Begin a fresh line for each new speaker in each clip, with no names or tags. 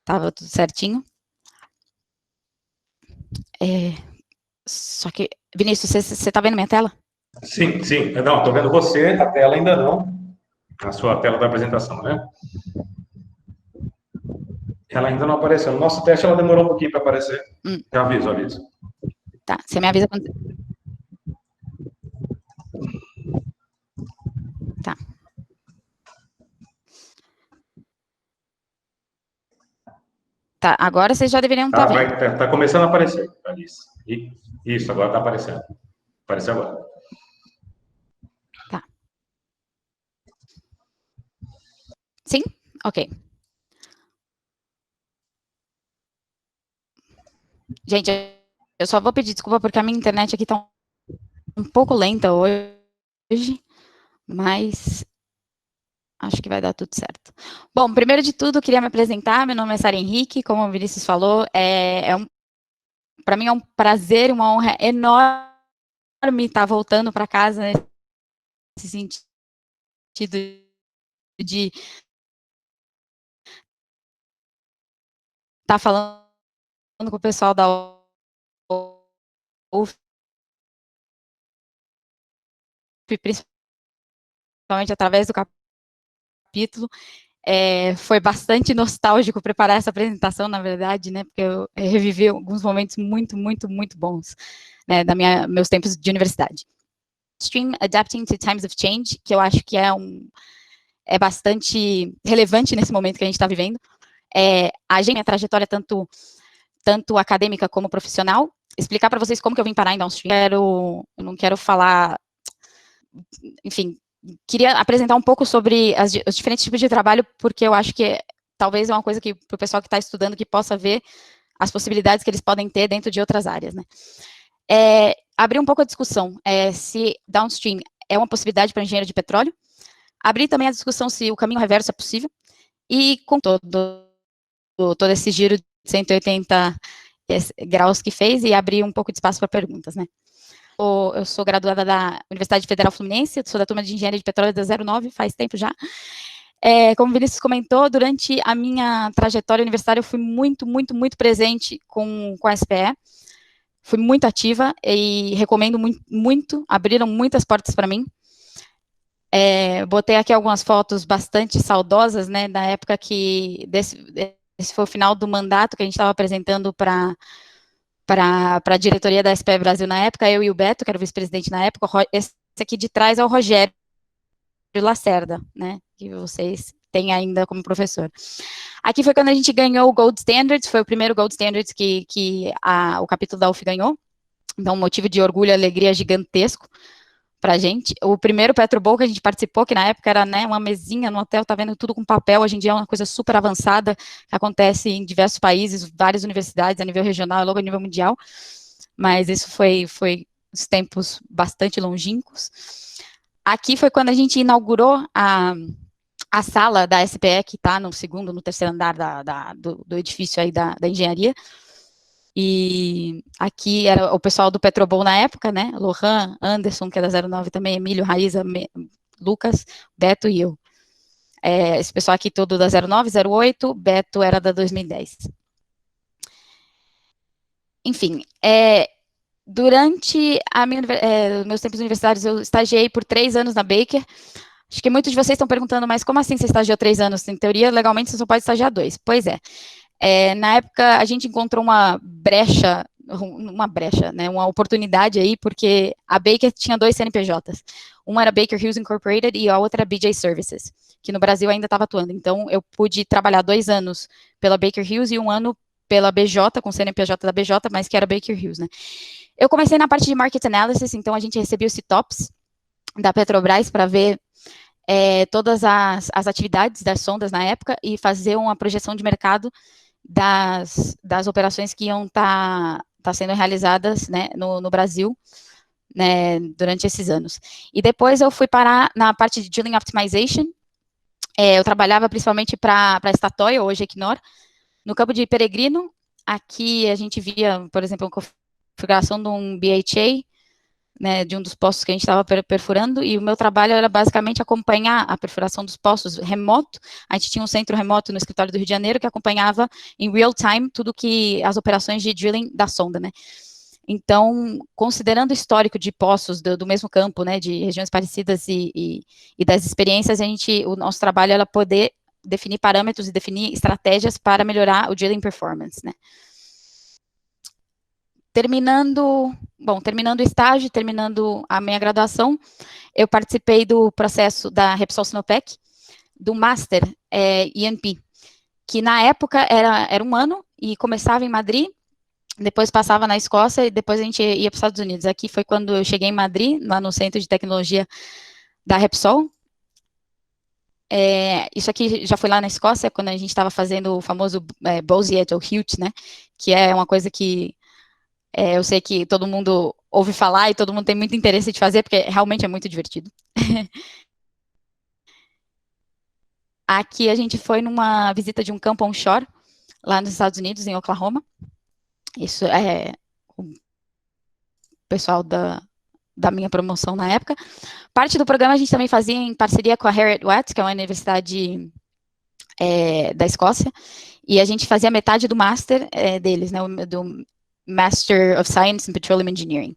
Tava tudo certinho. Só que, Vinícius, você tá vendo minha tela?
Sim, sim. Não, estou vendo você, a tela ainda não. A sua tela da apresentação, né? Ela ainda não apareceu. No nosso teste, ela demorou um pouquinho para aparecer. Já aviso, aviso.
Tá, você me avisa quando... Tá. Tá, agora vocês já deveriam estar vendo.
Tá começando a aparecer, Alice. Isso, agora está aparecendo. Apareceu agora.
Tá. Sim? Ok. Gente, eu só vou pedir desculpa porque a minha internet aqui tá um pouco lenta hoje, mas acho que vai dar tudo certo. Bom, primeiro de tudo, queria me apresentar. Meu nome é Sara Henrique, como o Vinícius falou, para mim é um prazer e uma honra enorme estar voltando para casa nesse sentido de estar falando com o pessoal da UF, principalmente através do capítulo. Foi bastante nostálgico preparar essa apresentação, na verdade, né, porque eu revivi alguns momentos muito, muito, muito bons, né, meus tempos de universidade. Stream Adapting to Times of Change, que eu acho que é bastante relevante nesse momento que a gente está vivendo. A minha trajetória tanto acadêmica como profissional, explicar para vocês como que eu vim parar em Downstream. Eu não quero falar, enfim, queria apresentar um pouco sobre os diferentes tipos de trabalho, porque eu acho que talvez é uma coisa que para o pessoal que está estudando que possa ver as possibilidades que eles podem ter dentro de outras áreas, né? Abrir um pouco a discussão se downstream é uma possibilidade para engenheiro de petróleo, abrir também a discussão se o caminho reverso é possível, e com todo esse giro de 180 graus que fez, e abrir um pouco de espaço para perguntas, né? Eu sou graduada da Universidade Federal Fluminense, sou da turma de Engenharia de Petróleo da 09, faz tempo já. Como o Vinícius comentou, durante a minha trajetória universitária, eu fui muito, muito, muito presente com a SPE, fui muito ativa e recomendo muito, abriram muitas portas para mim. Botei aqui algumas fotos bastante saudosas, né, da época que, esse foi o final do mandato que a gente estava apresentando para a diretoria da SPE Brasil na época, eu e o Beto, que era o vice-presidente na época. Esse aqui de trás é o Rogério Lacerda, né, que vocês têm ainda como professor. Aqui foi quando a gente ganhou o Gold Standards, foi o primeiro Gold Standards que o capítulo da UF ganhou, então um motivo de orgulho e alegria gigantesco pra gente. O primeiro Petrobowl que a gente participou, que na época era, né, uma mesinha no hotel, tá vendo tudo com papel, hoje em dia é uma coisa super avançada, que acontece em diversos países, várias universidades, a nível regional, logo a nível mundial, mas isso foi os tempos bastante longínquos. Aqui foi quando a gente inaugurou a sala da SPE, que está no segundo, no terceiro andar do edifício aí da engenharia. E aqui era o pessoal do Petrobowl na época, né? Lohan, Anderson, que é da 09 também, Emílio, Raíza, Lucas, Beto e eu. Esse pessoal aqui todo da 09, 08, Beto era da 2010. Enfim, durante meus tempos universitários, eu estagiei por 3 anos na Baker. Acho que muitos de vocês estão perguntando, mas como assim você estagiou 3 anos? Em teoria, legalmente, você só pode estagiar 2. Pois é. Na época, a gente encontrou uma brecha, né, uma oportunidade aí, porque a Baker tinha 2 CNPJs. Uma era Baker Hughes Incorporated e a outra era BJ Services, que no Brasil ainda estava atuando. Então, eu pude trabalhar 2 anos pela Baker Hughes e 1 ano pela BJ, com CNPJ da BJ, mas que era Baker Hughes, né. Eu comecei na parte de Market Analysis, então a gente recebia os CTOPs da Petrobras para ver todas as atividades das sondas na época e fazer uma projeção de mercado das operações que iam estar sendo realizadas, né, no Brasil, né, durante esses anos. E depois eu fui parar na parte de Drilling Optimization. Eu trabalhava principalmente para a Statoil, hoje Equinor, no campo de Peregrino. Aqui a gente via, por exemplo, a configuração de um BHA, né, de um dos poços que a gente estava perfurando, e o meu trabalho era basicamente acompanhar a perfuração dos poços remoto. A gente tinha um centro remoto no escritório do Rio de Janeiro que acompanhava em real time tudo que as operações de drilling da sonda, né. Então, considerando o histórico de poços do mesmo campo, né, de regiões parecidas e das experiências, o nosso trabalho era poder definir parâmetros e definir estratégias para melhorar o drilling performance, né. Terminando o estágio, terminando a minha graduação, eu participei do processo da Repsol Sinopec, do Master E&P, que na época era um ano e começava em Madrid, depois passava na Escócia e depois a gente ia para os Estados Unidos. Aqui foi quando eu cheguei em Madrid, lá no Centro de Tecnologia da Repsol. Isso aqui já foi lá na Escócia, quando a gente estava fazendo o famoso Bowsy ou Hute, né, que é uma coisa que eu sei que todo mundo ouve falar e todo mundo tem muito interesse de fazer, porque realmente é muito divertido. Aqui a gente foi numa visita de um campo onshore, lá nos Estados Unidos, em Oklahoma. Isso é o pessoal da minha promoção na época. Parte do programa a gente também fazia em parceria com a Heriot-Watt, que é uma universidade da Escócia, e a gente fazia metade do Master deles, né, do Master of Science in Petroleum Engineering.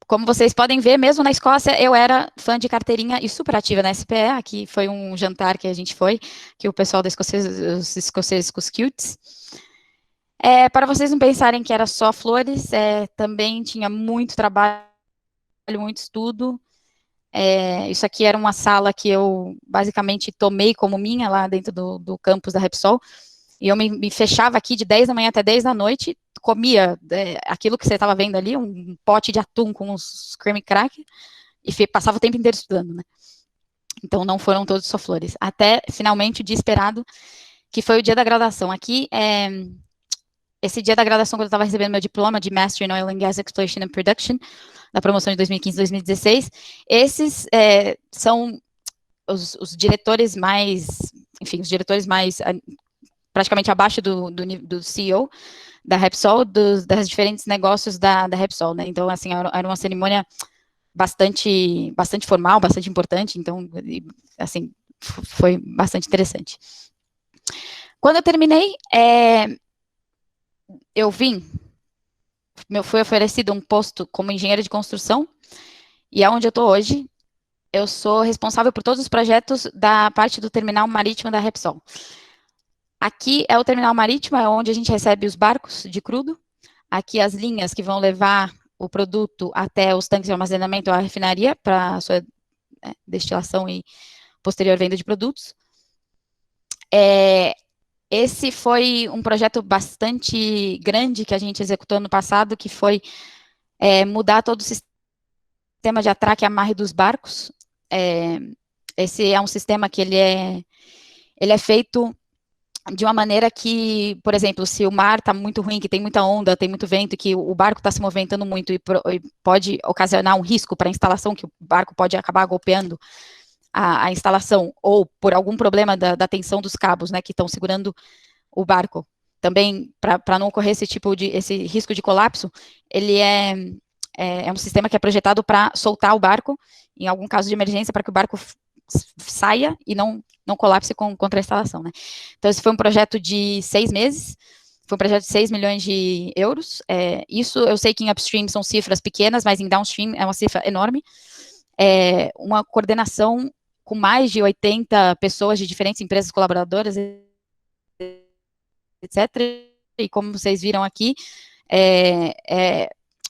Como vocês podem ver, mesmo na Escócia, eu era fã de carteirinha e super ativa na SPE. Aqui foi um jantar que a gente foi, que o pessoal os escoceses com os cutes. Para vocês não pensarem que era só flores, também tinha muito trabalho, muito estudo. Isso aqui era uma sala que eu basicamente tomei como minha lá dentro do campus da Repsol. E eu me fechava aqui de 10 da manhã até 10 da noite, comia aquilo que você estava vendo ali, um pote de atum com uns creme cracker, e passava o tempo inteiro estudando, né? Então, não foram todos só flores. Até, finalmente, o dia esperado, que foi o dia da graduação. Aqui, esse dia da graduação, quando eu estava recebendo meu diploma de Master in Oil and Gas Exploration and Production, da promoção de 2015 e 2016, esses são os diretores mais, enfim, os diretores mais praticamente abaixo do CEO da Repsol, das diferentes negócios da Repsol, né? Então, assim, era uma cerimônia bastante formal, bastante importante, então, assim, foi bastante interessante. Quando eu terminei, eu fui oferecido um posto como engenheira de construção, e é onde eu estou hoje. Eu sou responsável por todos os projetos da parte do terminal marítimo da Repsol. Aqui é o terminal marítimo, é onde a gente recebe os barcos de crudo. Aqui as linhas que vão levar o produto até os tanques de armazenamento ou a refinaria para sua destilação e posterior venda de produtos. Esse foi um projeto bastante grande que a gente executou no passado, que foi mudar todo o sistema de atraque e amarre dos barcos. Esse é um sistema que ele é feito de uma maneira que, por exemplo, se o mar está muito ruim, que tem muita onda, tem muito vento, que o barco está se movimentando muito e pode ocasionar um risco para a instalação, que o barco pode acabar golpeando a instalação, ou por algum problema da tensão dos cabos, né, que estão segurando o barco. Também, para não ocorrer esse risco de colapso, ele é um sistema que é projetado para soltar o barco, em algum caso de emergência, para que o barco saia e não colapse contra a instalação, né? Então, esse foi um projeto de 6 meses, foi um projeto de 6 milhões de euros. Isso eu sei que em upstream são cifras pequenas, mas em downstream é uma cifra enorme. Uma coordenação com mais de 80 pessoas de diferentes empresas colaboradoras, etc. E como vocês viram aqui,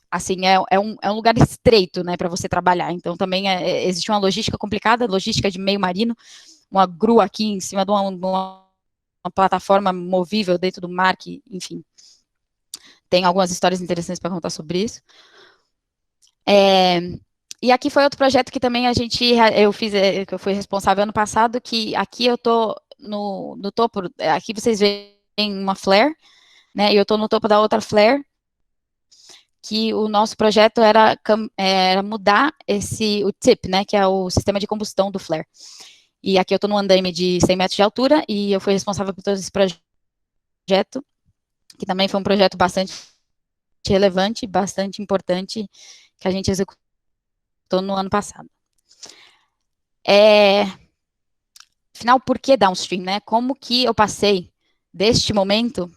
assim, é um lugar estreito, né, para você trabalhar. Então, também existe uma logística complicada, logística de meio marino, uma grua aqui em cima de uma plataforma movível dentro do mar, que, enfim, tem algumas histórias interessantes para contar sobre isso. E aqui foi outro projeto que também eu fiz, que eu fui responsável ano passado, que aqui eu tô no topo, aqui vocês veem uma flare, né, e eu tô no topo da outra flare, que o nosso projeto era mudar o TIP, né, que é o sistema de combustão do flare. E aqui eu estou no andaime de 100 metros de altura, e eu fui responsável por todo esse projeto, que também foi um projeto bastante relevante, bastante importante, que a gente executou no ano passado. Afinal, por que downstream, né? Como que eu passei deste momento?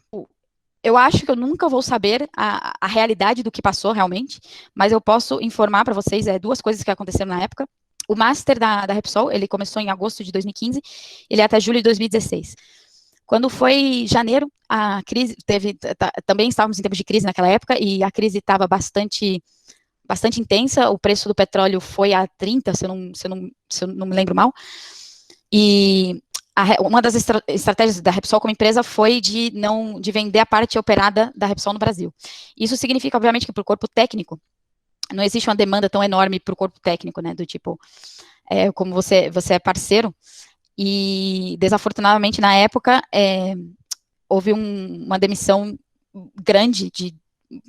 Eu acho que eu nunca vou saber a realidade do que passou realmente, mas eu posso informar para vocês duas coisas que aconteceram na época. O Master da Repsol, ele começou em agosto de 2015, ele é até julho de 2016. Quando foi janeiro, a crise também estávamos em tempos de crise naquela época, e a crise estava bastante intensa, o preço do petróleo foi a 30, se eu não me lembro mal, e uma das estratégias da Repsol como empresa foi de vender a parte operada da Repsol no Brasil. Isso significa, obviamente, que para o corpo técnico, não existe uma demanda tão enorme para o corpo técnico, né, do tipo, como você é parceiro, e desafortunadamente na época houve uma demissão grande de,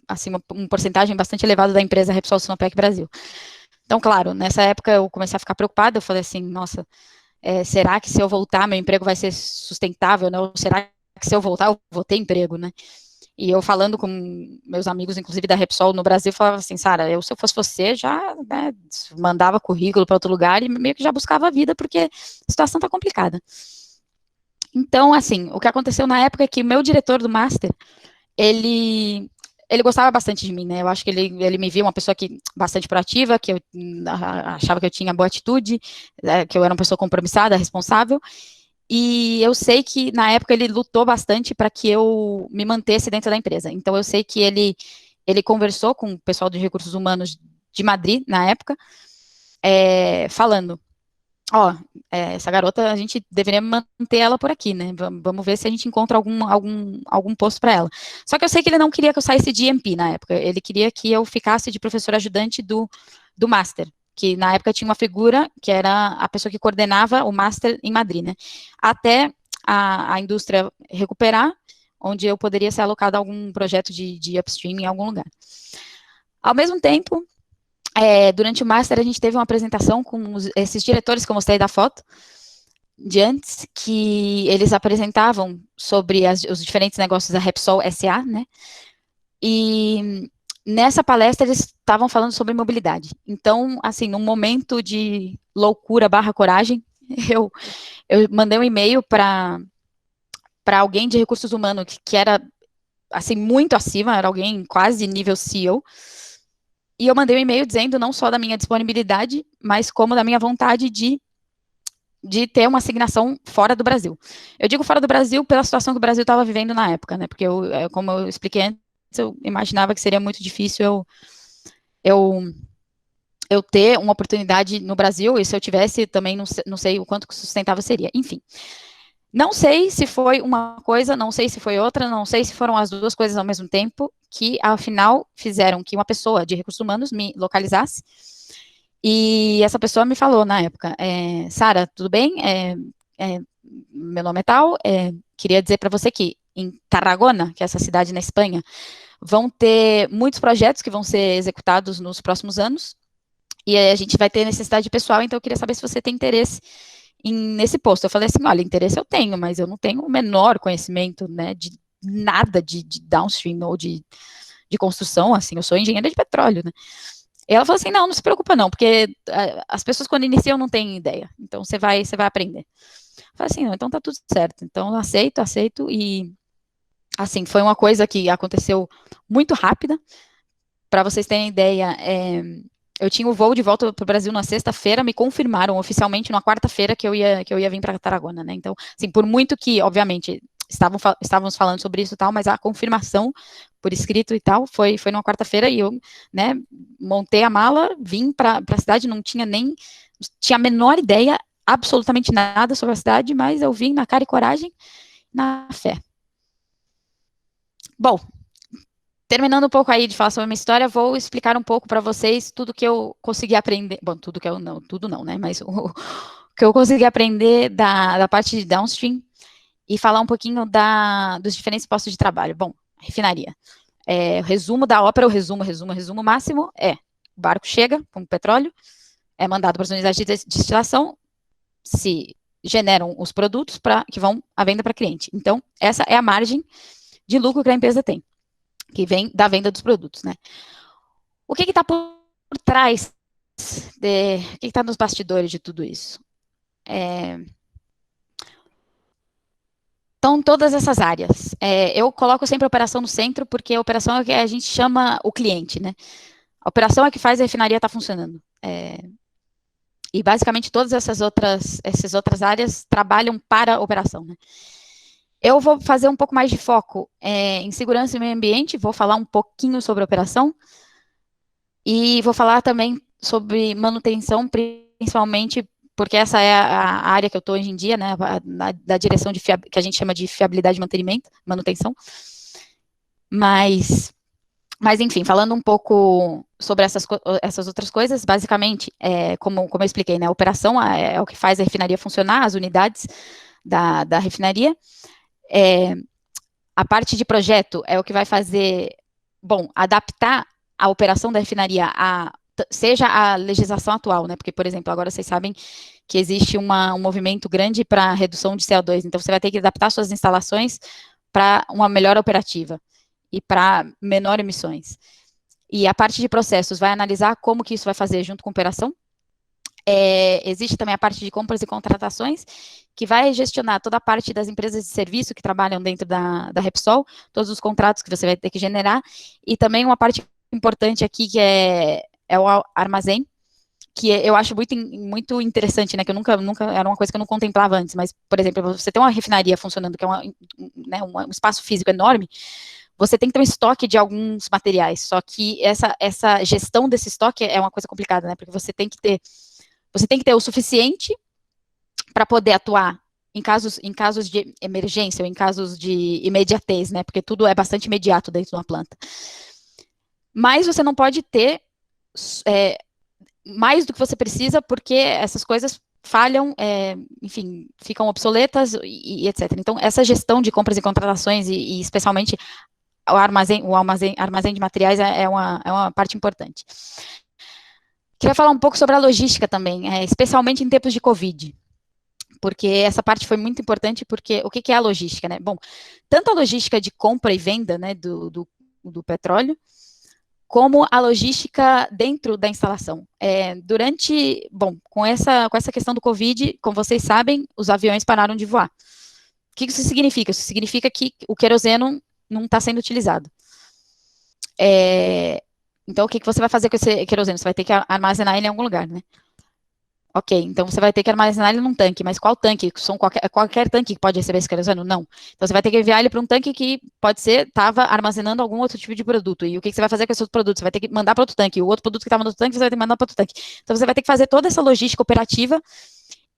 assim, uma porcentagem bastante elevada da empresa Repsol Sinopec Brasil. Então, claro, nessa época eu comecei a ficar preocupada, eu falei assim, nossa, será que se eu voltar meu emprego vai ser sustentável, né? Ou será que se eu voltar eu vou ter emprego, né? E eu falando com meus amigos, inclusive da Repsol no Brasil, falava assim, Sara, se eu fosse você, já mandava currículo para outro lugar e meio que já buscava a vida, porque a situação está complicada. Então, assim, o que aconteceu na época é que o meu diretor do Master, ele gostava bastante de mim, né? Eu acho que ele me viu uma pessoa bastante proativa, que eu achava que eu tinha boa atitude, que eu era uma pessoa compromissada, responsável. E eu sei que na época ele lutou bastante para que eu me mantesse dentro da empresa. Então eu sei que ele conversou com o pessoal de recursos humanos de Madrid na época, falando, essa garota, a gente deveria manter ela por aqui, né? Vamos ver se a gente encontra algum posto para ela. Só que eu sei que ele não queria que eu saísse de MP na época, ele queria que eu ficasse de professor ajudante do Master, que na época tinha uma figura que era a pessoa que coordenava o Master em Madrid, né? Até a indústria recuperar, onde eu poderia ser alocado a algum projeto de upstream em algum lugar. Ao mesmo tempo, durante o Master, a gente teve uma apresentação com esses diretores que eu mostrei da foto, de antes, que eles apresentavam sobre os diferentes negócios da Repsol SA, né? E nessa palestra eles estavam falando sobre mobilidade. Então, assim, num momento de loucura / coragem, eu mandei um e-mail para alguém de recursos humanos que era, assim, muito acima, era alguém quase nível CEO, e eu mandei um e-mail dizendo não só da minha disponibilidade, mas como da minha vontade de ter uma asignação fora do Brasil. Eu digo fora do Brasil pela situação que o Brasil estava vivendo na época, né? Porque como eu expliquei antes, eu imaginava que seria muito difícil eu ter uma oportunidade no Brasil, e se eu tivesse também não sei o quanto sustentável seria. Enfim, não sei se foi uma coisa, não sei se foi outra, não sei se foram as duas coisas ao mesmo tempo, que afinal fizeram que uma pessoa de recursos humanos me localizasse. E essa pessoa me falou na época, Sara, tudo bem? Meu nome é tal, queria dizer para você que em Tarragona, que é essa cidade na Espanha, vão ter muitos projetos que vão ser executados nos próximos anos, e a gente vai ter necessidade de pessoal, então eu queria saber se você tem interesse nesse posto. Eu falei assim, olha, interesse eu tenho, mas eu não tenho o menor conhecimento, né, de nada de downstream ou de construção, assim, eu sou engenheira de petróleo, né. E ela falou assim, não se preocupa não, porque as pessoas quando iniciam não têm ideia, então você vai aprender. Eu falei assim, não, então tá tudo certo, então aceito, e assim, foi uma coisa que aconteceu muito rápida. Para vocês terem ideia, eu tinha o voo de volta para o Brasil na sexta-feira, me confirmaram oficialmente na quarta-feira que eu ia vir para Tarragona, né? Então, assim, por muito que, obviamente, estávamos falando sobre isso e tal, mas a confirmação por escrito e tal foi numa quarta-feira, e eu, né, montei a mala, vim para a cidade, não tinha a menor ideia, absolutamente nada sobre a cidade, mas eu vim na cara e coragem, na fé. Bom, terminando um pouco aí de falar sobre a minha história, vou explicar um pouco para vocês tudo que eu consegui aprender. Bom, tudo não, né? Mas o que eu consegui aprender da parte de downstream, e falar um pouquinho dos diferentes postos de trabalho. Bom, refinaria. O resumo da ópera, o resumo máximo o barco chega com petróleo, é mandado para as unidades de destilação, se generam os produtos que vão à venda para cliente. Então, essa é a margem de lucro que a empresa tem. que vem da venda dos produtos, né? O que está por trás, o que está nos bastidores de tudo isso? Então, todas essas áreas. Eu coloco sempre a operação no centro, porque a operação é o que a gente chama o cliente, né? A operação é que faz a refinaria estar funcionando. E basicamente todas essas outras áreas trabalham para a operação, né? Eu vou fazer um pouco mais de foco em segurança e meio ambiente, vou falar um pouquinho sobre a operação e vou falar também sobre manutenção, principalmente porque essa é a área que eu estou hoje em dia, né, da direção que a gente chama de fiabilidade de mantenimento, manutenção. Mas enfim, falando um pouco sobre essas outras coisas, basicamente, como eu expliquei, né, a operação é o que faz a refinaria funcionar, as unidades da refinaria. A parte de projeto é o que vai fazer, adaptar a operação da refinaria seja a legislação atual, né? Porque, por exemplo, agora vocês sabem que existe um movimento grande para redução de CO2, então você vai ter que adaptar suas instalações para uma melhor operativa e para menor emissões. E a parte de processos vai analisar como que isso vai fazer junto com a operação. Existe também a parte de compras e contratações, que vai gestionar toda a parte das empresas de serviço que trabalham dentro da Repsol, todos os contratos que você vai ter que generar, e também uma parte importante aqui que é o armazém, que eu acho muito interessante, né, que eu nunca, era uma coisa que eu não contemplava antes, mas, por exemplo, você tem uma refinaria funcionando, que é um espaço físico enorme, você tem que ter um estoque de alguns materiais, só que essa gestão desse estoque é uma coisa complicada, né, porque você tem que ter o suficiente para poder atuar em casos de emergência ou em casos de imediatez, né? Porque tudo é bastante imediato dentro de uma planta. Mas você não pode ter mais do que você precisa, porque essas coisas falham, enfim, ficam obsoletas e etc. Então, essa gestão de compras e contratações e especialmente o armazém de materiais é uma parte importante. Queria falar um pouco sobre a logística também, especialmente em tempos de Covid, porque essa parte foi muito importante, porque o que é a logística, né? Bom, tanto a logística de compra e venda, né, do petróleo, como a logística dentro da instalação. Com essa questão do Covid, como vocês sabem, os aviões pararam de voar. O que isso significa? Isso significa que o queroseno não está sendo utilizado. Então, o que você vai fazer com esse queroseno? Você vai ter que armazenar ele em algum lugar, né? Ok, então você vai ter que armazenar ele num tanque, mas qual tanque? Qualquer tanque que pode receber esse queroseno? Não. Então você vai ter que enviar ele para um tanque que estava armazenando algum outro tipo de produto. E o que você vai fazer com esse outro produto? Você vai ter que mandar para outro tanque. O outro produto que estava no outro tanque, você vai ter que mandar para outro tanque. Então você vai ter que fazer toda essa logística operativa.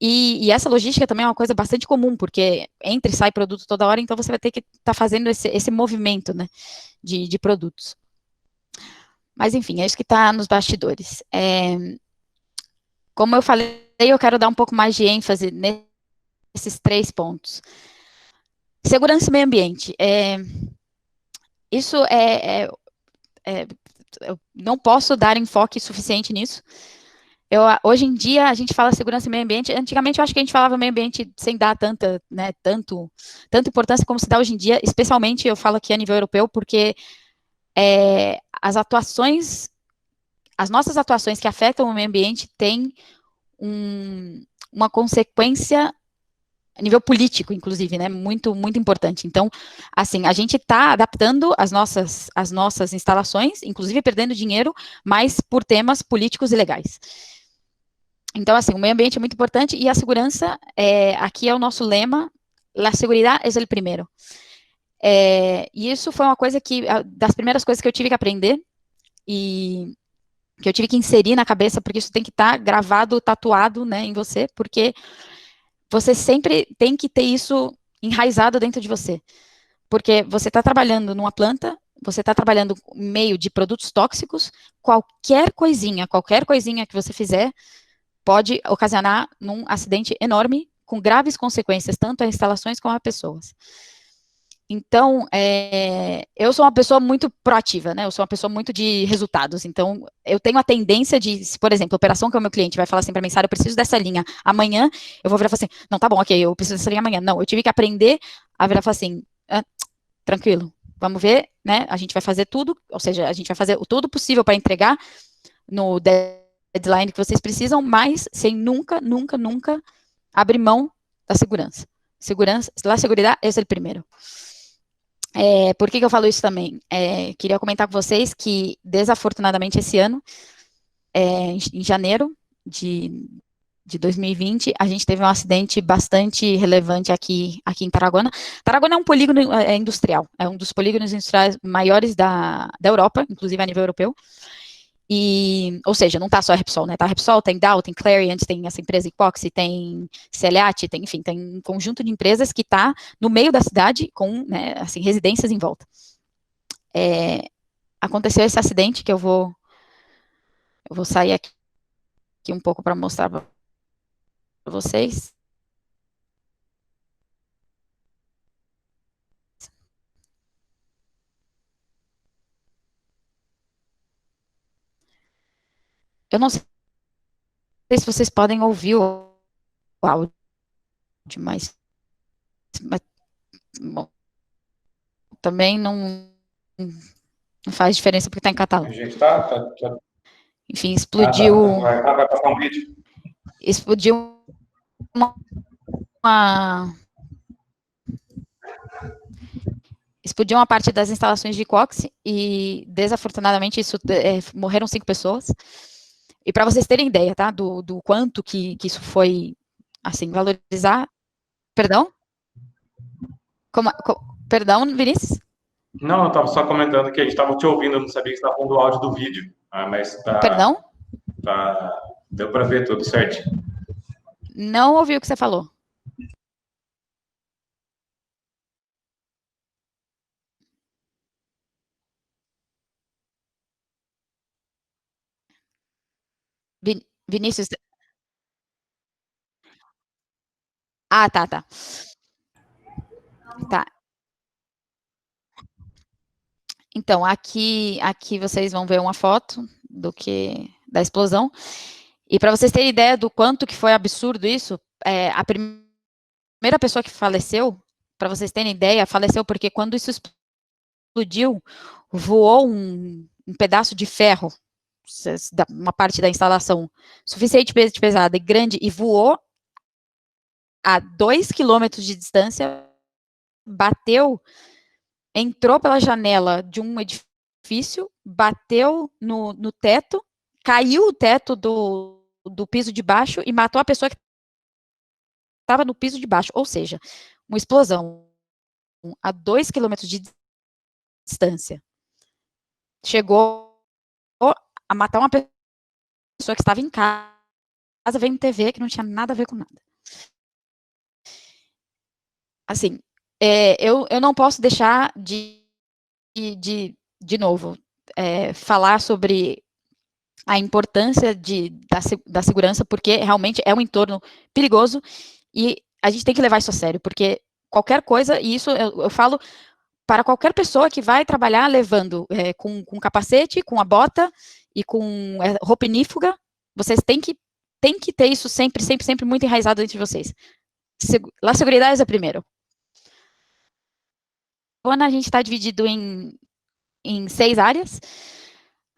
E essa logística também é uma coisa bastante comum, porque entra e sai produto toda hora, então você vai ter que estar fazendo esse movimento, né, de produtos. Mas enfim, é isso que está nos bastidores. Como eu falei, eu quero dar um pouco mais de ênfase nesses 3 pontos. Segurança e meio ambiente. Isso eu não posso dar enfoque suficiente nisso. Hoje em dia, a gente fala segurança e meio ambiente. Antigamente, eu acho que a gente falava meio ambiente sem dar tanta importância como se dá hoje em dia, especialmente, eu falo aqui a nível europeu, porque as nossas atuações que afetam o meio ambiente têm uma consequência a nível político, inclusive, né, muito, muito importante. Então, assim, a gente está adaptando as nossas instalações, inclusive perdendo dinheiro, mas por temas políticos e legais. Então, assim, o meio ambiente é muito importante e a segurança, aqui é o nosso lema, la seguridad es el primero. E isso foi uma coisa das primeiras coisas que eu tive que aprender e que eu tive que inserir na cabeça, porque isso tem que estar gravado, tatuado, né, em você, porque você sempre tem que ter isso enraizado dentro de você. Porque você está trabalhando numa planta, você está trabalhando em meio de produtos tóxicos, qualquer coisinha que você fizer pode ocasionar um acidente enorme, com graves consequências, tanto a instalações como a pessoas. Então, eu sou uma pessoa muito proativa, né? Eu sou uma pessoa muito de resultados. Então, eu tenho a tendência de, se, por exemplo, a operação que é o meu cliente vai falar assim para mim, Sara, eu preciso dessa linha amanhã, eu vou virar e falar assim, não, tá bom, ok, eu preciso dessa linha amanhã. Não, eu tive que aprender a virar e falar assim, tranquilo, vamos ver, né? A gente vai fazer tudo, ou seja, a gente vai fazer o tudo possível para entregar no deadline que vocês precisam, mas sem nunca, nunca, nunca abrir mão da segurança. Segurança, la seguridad é o primeiro. Por que eu falo isso também? Queria comentar com vocês que, desafortunadamente, esse ano, em janeiro de 2020, a gente teve um acidente bastante relevante aqui em Tarragona. Tarragona é um polígono industrial, é um dos polígonos industriais maiores da Europa, inclusive a nível europeu. Ou seja, não está só a Repsol, né? Tá a Repsol, tem Dow, tem Clariant, tem essa empresa Epoxy, tem Celiat, enfim, tem um conjunto de empresas que está no meio da cidade com, né, assim, residências em volta. Aconteceu esse acidente que eu vou sair aqui um pouco para mostrar para vocês. Eu não sei se vocês podem ouvir o áudio, mas bom, também não faz diferença porque está em catalão.
A gente tá...
Enfim, explodiu...
vai passar um vídeo.
Explodiu explodiu uma parte das instalações de epoxy e, desafortunadamente, morreram 5 pessoas. E para vocês terem ideia, tá, do quanto que isso foi, assim, valorizar... Perdão? Perdão, Vinícius?
Não, eu estava só comentando que a gente estava te ouvindo, eu não sabia que você estava falando do áudio do vídeo. Mas
Perdão?
Deu para ver tudo certinho.
Não ouvi o que você falou. Vinícius... Ah, tá. Tá. Então, aqui vocês vão ver uma foto da explosão. E para vocês terem ideia do quanto que foi absurdo isso, a primeira pessoa que faleceu, para vocês terem ideia, faleceu porque quando isso explodiu, voou um pedaço de ferro, uma parte da instalação suficientemente pesada e grande, e voou a 2 quilômetros de distância, entrou pela janela de um edifício, bateu no teto, caiu o teto do piso de baixo e matou a pessoa que estava no piso de baixo. Ou seja, uma explosão a 2 quilômetros de distância. Chegou a matar uma pessoa que estava em casa, vendo TV, que não tinha nada a ver com nada. Assim, eu não posso deixar de novo, falar sobre a importância da segurança, porque realmente é um entorno perigoso e a gente tem que levar isso a sério, porque qualquer coisa, e isso eu falo para qualquer pessoa que vai trabalhar levando com capacete, com a bota e com roupa inífuga, vocês têm que ter isso sempre, sempre, sempre muito enraizado dentro de vocês. La seguridade é primeiro. Quando a gente está dividido em 6 áreas,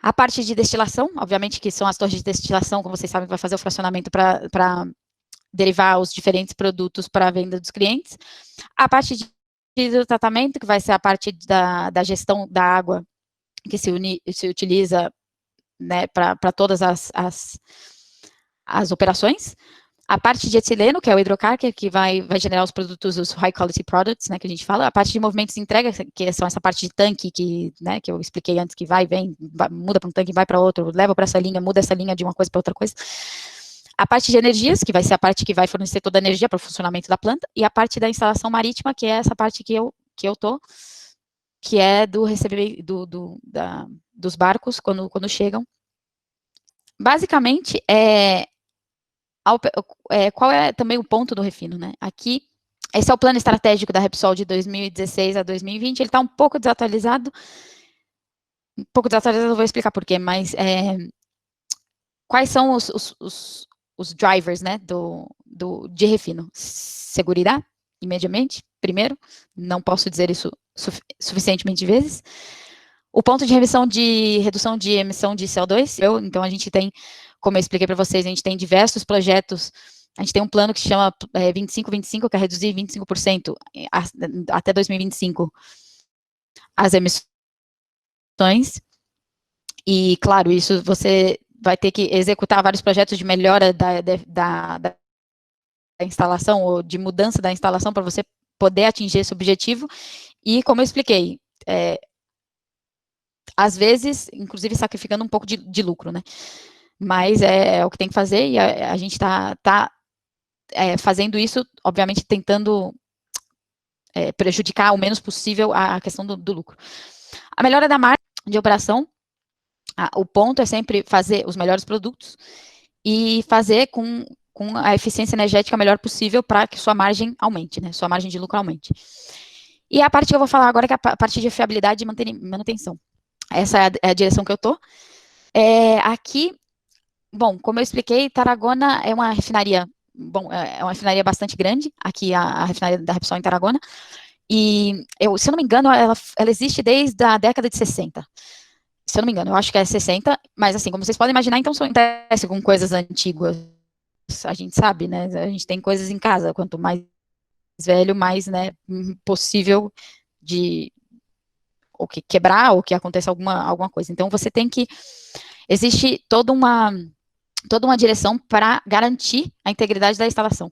a parte de destilação, obviamente que são as torres de destilação, como vocês sabem, vai fazer o fracionamento para derivar os diferentes produtos para a venda dos clientes. A parte de tratamento, que vai ser a parte da gestão da água, que se utiliza, né, para todas as operações. A parte de etileno, que é o hidrocárcer, que vai generar os produtos, os high quality products, né, que a gente fala. A parte de movimentos de entrega, que são essa parte de tanque, né, que eu expliquei antes, que vai, vem, muda para um tanque, vai para outro, leva para essa linha, muda essa linha de uma coisa para outra coisa. A parte de energias, que vai ser a parte que vai fornecer toda a energia para o funcionamento da planta. E a parte da instalação marítima, que é essa parte que eu tô, que é do recebimento dos barcos quando chegam. Basicamente, qual é também o ponto do refino, né? Aqui, esse é o plano estratégico da Repsol de 2016 a 2020, ele está um pouco desatualizado, eu vou explicar por quê, mas quais são os drivers, né, de refino? Seguridade, imediatamente, primeiro, não posso dizer isso suficientemente vezes. O ponto de redução de emissão de CO2, então a gente tem, como eu expliquei para vocês, a gente tem diversos projetos, a gente tem um plano que se chama 25-25, que é reduzir 25% até 2025 as emissões, e, claro, isso você vai ter que executar vários projetos de melhora da instalação, ou de mudança da instalação, para você poder atingir esse objetivo, e, como eu expliquei, às vezes, inclusive, sacrificando um pouco de lucro, né? Mas é o que tem que fazer, e a gente está fazendo isso, obviamente, tentando prejudicar o menos possível a questão do lucro. A melhora da margem de operação, o ponto é sempre fazer os melhores produtos e fazer com a eficiência energética melhor possível para que sua margem aumente, né? Sua margem de lucro aumente. E a parte que eu vou falar agora, que é a parte de fiabilidade e manutenção. Essa é a direção que eu estou. Aqui, bom, como eu expliquei, Tarragona é uma refinaria, é uma refinaria bastante grande, aqui a refinaria da Repsol em Tarragona, e, se eu não me engano, ela existe desde a década de 60. Se eu não me engano, eu acho que é 60, mas assim, como vocês podem imaginar, então, acontece com coisas antigas, a gente sabe, né, a gente tem coisas em casa, quanto mais velho, mais, né, possível de ou que quebrar, ou que aconteça alguma coisa. Então, você tem que, existe toda uma direção para garantir a integridade da instalação.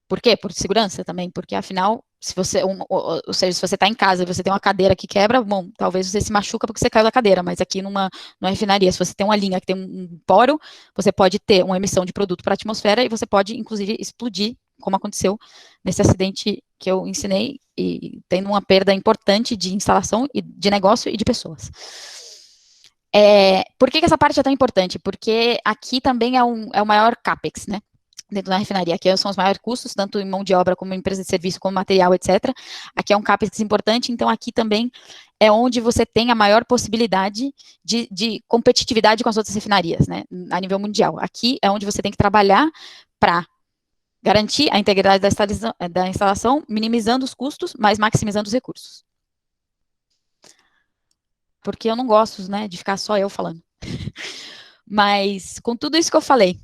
Por quê? Por segurança também, porque afinal, se você, ou seja, se você está em casa e você tem uma cadeira que quebra, bom, talvez você se machuca porque você caiu da cadeira, mas aqui numa refinaria, se você tem uma linha que tem um poro, você pode ter uma emissão de produto para a atmosfera e você pode, inclusive, explodir, como aconteceu nesse acidente que eu ensinei, e tendo uma perda importante de instalação, e de negócio e de pessoas. Por que essa parte é tão importante? Porque aqui também é o maior CAPEX, né? Dentro da refinaria, aqui são os maiores custos, tanto em mão de obra, como em empresa de serviço, como material, etc. Aqui é um CAPEX importante, então aqui também é onde você tem a maior possibilidade de competitividade com as outras refinarias, né, a nível mundial. Aqui é onde você tem que trabalhar para garantir a integridade da instalação, minimizando os custos, mas maximizando os recursos. Porque eu não gosto, né, de ficar só eu falando. Mas, com tudo isso que eu falei,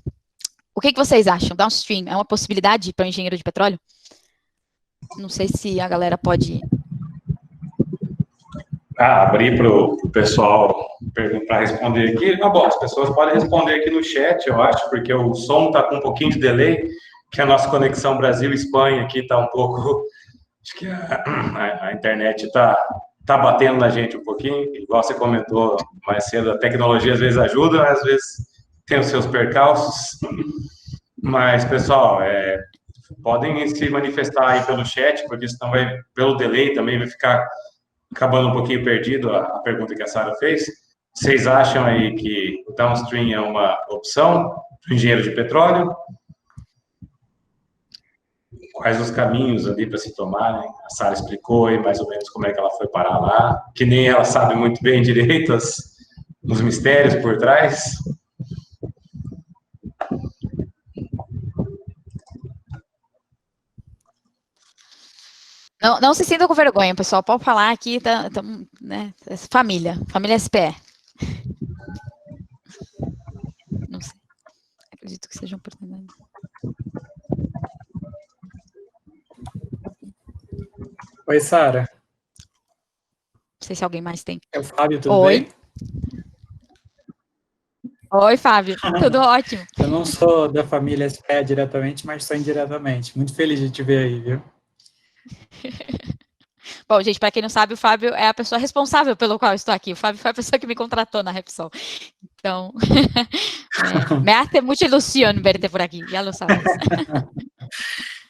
o que vocês acham? Downstream é uma possibilidade para o engenheiro de petróleo? Não sei se a galera pode...
Abrir para o pessoal para responder aqui. Bom, as pessoas podem responder aqui no chat, eu acho, porque o som está com um pouquinho de delay, que a nossa conexão Brasil-Espanha aqui está um pouco... Acho que a internet está batendo na gente um pouquinho, igual você comentou mais cedo, a tecnologia às vezes ajuda, às vezes tem os seus percalços. Mas, pessoal, podem se manifestar aí pelo chat, porque senão pelo delay também vai ficar acabando um pouquinho perdido a pergunta que a Sara fez. Vocês acham aí que o downstream é uma opção para o engenheiro de petróleo? Quais os caminhos ali para se tomar, né? A Sara explicou aí mais ou menos como é que ela foi parar lá, que nem ela sabe muito bem direito os mistérios por trás.
Não se sinta com vergonha, pessoal. Pode falar aqui, né? Família SPE. Não sei. Acredito que seja uma oportunidade.
Oi, Sara.
Não sei se alguém mais tem.
É o Fábio, tudo bem?
Oi, Fábio. Tudo ótimo.
Eu não sou da família SPE diretamente, mas sou indiretamente. Muito feliz de te ver aí, viu?
Bom, gente, para quem não sabe, o Fábio é a pessoa responsável pelo qual eu estou aqui. O Fábio foi a pessoa que me contratou na Repsol. Então, me hace mucha ilusión verte por aqui, já lo sabes.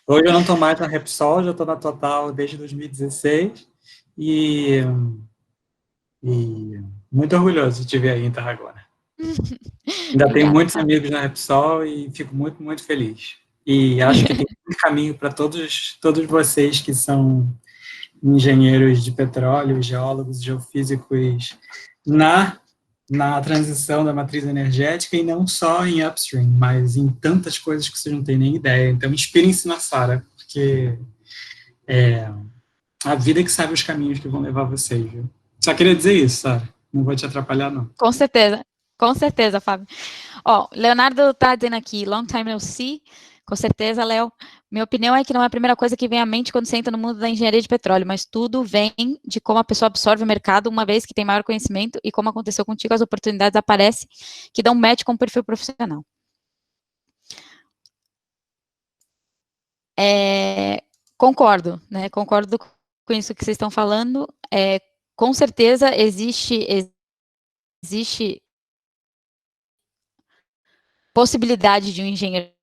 Hoje eu não estou mais na Repsol, já estou na Total desde 2016. E muito orgulhoso de te ver aí em Tarragona. Ainda tenho muitos amigos na Repsol e fico muito, muito feliz. E acho que tem um caminho para todos vocês que são engenheiros de petróleo, geólogos, geofísicos, na transição da matriz energética, e não só em upstream, mas em tantas coisas que vocês não têm nem ideia. Então, inspirem-se na Sara, porque a vida que sabe os caminhos que vão levar vocês, viu? Só queria dizer isso, Sara. Não vou te atrapalhar, não.
Com certeza, Fábio. Ó, Leonardo tá dizendo aqui, long time no see. Com certeza, Léo. Minha opinião é que não é a primeira coisa que vem à mente quando você entra no mundo da engenharia de petróleo, mas tudo vem de como a pessoa absorve o mercado uma vez que tem maior conhecimento e como aconteceu contigo, as oportunidades aparecem que dão match com o perfil profissional. Concordo, né? Concordo com isso que vocês estão falando. Com certeza existe possibilidade de um engenheiro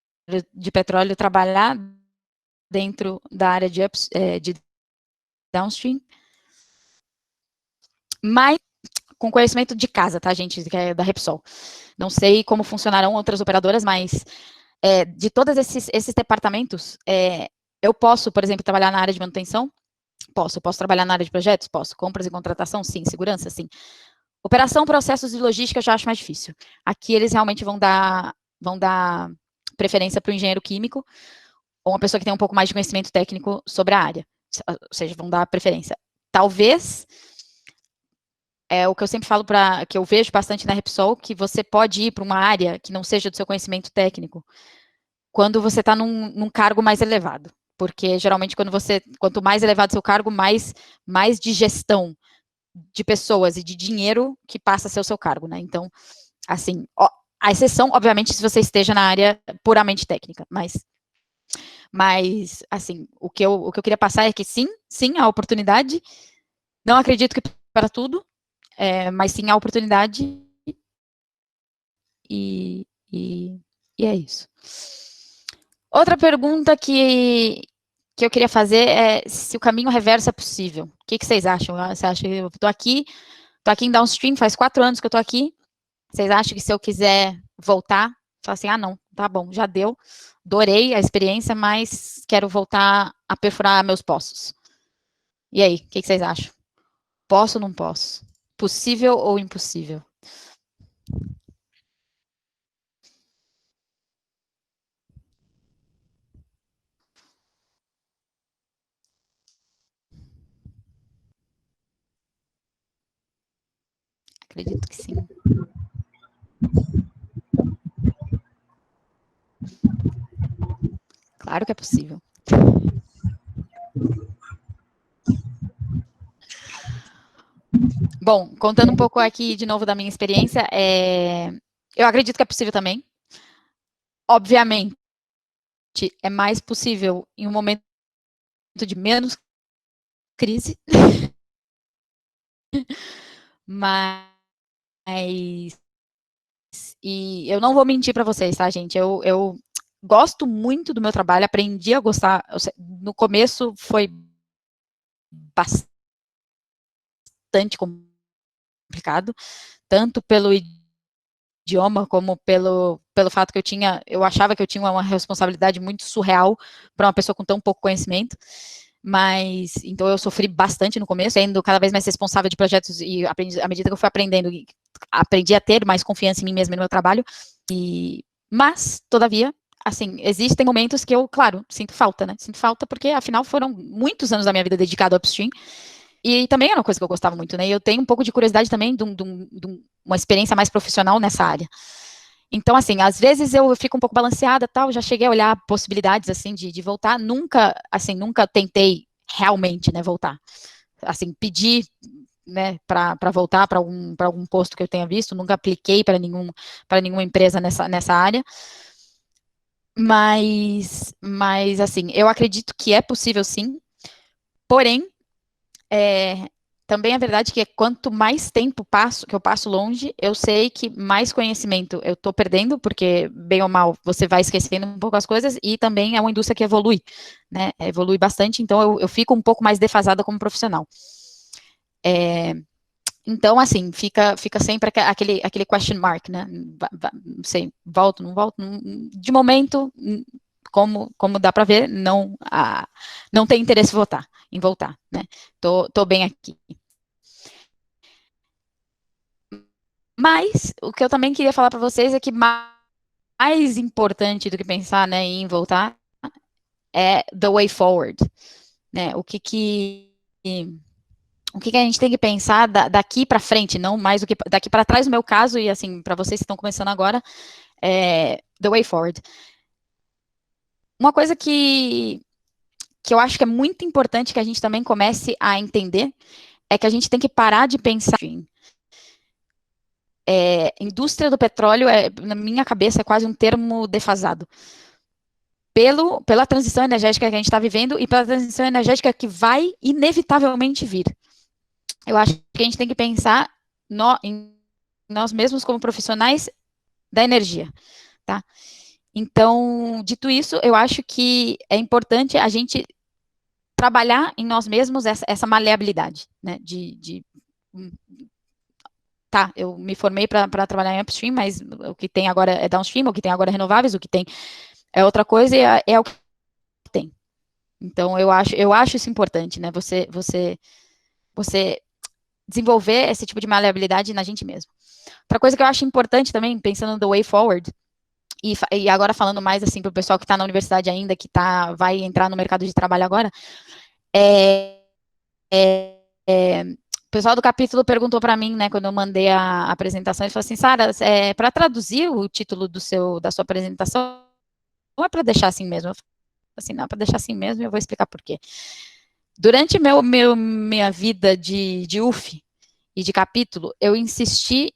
de petróleo trabalhar dentro da área de downstream, mas com conhecimento de casa, tá, gente, que é da Repsol. Não sei como funcionarão outras operadoras, mas de todos esses departamentos, eu posso, por exemplo, trabalhar na área de manutenção? Posso trabalhar na área de projetos? Posso. Compras e contratação? Sim. Segurança? Sim. Operação, processos e logística eu já acho mais difícil. Aqui eles realmente vão dar preferência para o engenheiro químico, ou uma pessoa que tem um pouco mais de conhecimento técnico sobre a área. Ou seja, vão dar preferência. Talvez, o que eu sempre falo, que eu vejo bastante na Repsol, que você pode ir para uma área que não seja do seu conhecimento técnico, quando você está num cargo mais elevado. Porque, geralmente, quanto mais elevado o seu cargo, mais de gestão de pessoas e de dinheiro que passa a ser o seu cargo, né? Então, assim, a exceção, obviamente, se você esteja na área puramente técnica, mas assim, o que eu queria passar é que sim, há oportunidade, não acredito que para tudo, mas sim há oportunidade, e é isso. Outra pergunta que eu queria fazer é se o caminho reverso é possível. O que vocês acham? Você acha que eu estou aqui em downstream, faz 4 anos que eu estou aqui, vocês acham que se eu quiser voltar, falar assim, não, tá bom, já deu, adorei a experiência, mas quero voltar a perfurar meus poços. E aí, o que vocês acham? Posso ou não posso? Possível ou impossível? Acredito que sim. Claro que é possível. Bom, contando um pouco aqui de novo da minha experiência, eu acredito que é possível também. Obviamente, é mais possível em um momento de menos crise, mas e eu não vou mentir para vocês, tá, gente? Eu gosto muito do meu trabalho, aprendi a gostar. No começo foi bastante complicado, tanto pelo idioma como pelo fato que eu achava que eu tinha uma responsabilidade muito surreal para uma pessoa com tão pouco conhecimento. Mas, então eu sofri bastante no começo, sendo cada vez mais responsável de projetos, e à medida que eu fui aprendendo, aprendi a ter mais confiança em mim mesma e no meu trabalho, mas, todavia, assim, existem momentos que eu, claro, sinto falta, né? Sinto falta porque, afinal, foram muitos anos da minha vida dedicado ao upstream, e também era uma coisa que eu gostava muito, né? E eu tenho um pouco de curiosidade também de uma experiência mais profissional nessa área. Então, assim, às vezes eu fico um pouco balanceada, tal, já cheguei a olhar possibilidades, assim, de voltar, nunca tentei realmente, né, voltar. Assim, pedir, né, para voltar para algum posto que eu tenha visto, nunca apliquei para nenhuma empresa nessa área, mas, assim, eu acredito que é possível, sim, porém, também é verdade que quanto mais tempo que eu passo longe, eu sei que mais conhecimento eu estou perdendo, porque, bem ou mal, você vai esquecendo um pouco as coisas, e também é uma indústria que evolui, né? Evolui bastante, então eu fico um pouco mais defasada como profissional. Então, assim, fica sempre aquele question mark, né? Não sei, volto, não volto. De momento, como dá para ver, não tem interesse em voltar, né? Tô bem aqui. Mas o que eu também queria falar para vocês é que mais importante do que pensar, né, em voltar é the way forward, né? O que o que a gente tem que pensar daqui para frente, não mais do que daqui para trás, no meu caso, e assim, para vocês que estão começando agora, the way forward. Uma coisa que eu acho que é muito importante que a gente também comece a entender é que a gente tem que parar de pensar em indústria do petróleo, na minha cabeça, é quase um termo defasado. Pela transição energética que a gente está vivendo e pela transição energética que vai inevitavelmente vir. Eu acho que a gente tem que pensar em nós mesmos como profissionais da energia, tá? Então, dito isso, eu acho que é importante a gente trabalhar em nós mesmos essa maleabilidade, né? Tá, eu me formei para trabalhar em upstream, mas o que tem agora é downstream, o que tem agora é renováveis, o que tem é outra coisa e é o que tem. Então, eu acho isso importante, né? Você desenvolver esse tipo de maleabilidade na gente mesmo. Outra coisa que eu acho importante também, pensando no the way forward, e agora falando mais assim para o pessoal que está na universidade ainda, que vai entrar no mercado de trabalho agora, o pessoal do capítulo perguntou para mim, né, quando eu mandei a apresentação, ele falou assim, Sara, para traduzir o título da sua apresentação, não é para deixar assim mesmo. Eu falei assim, não, é para deixar assim mesmo, e eu vou explicar por quê. Durante minha vida de UF e de capítulo, eu insisti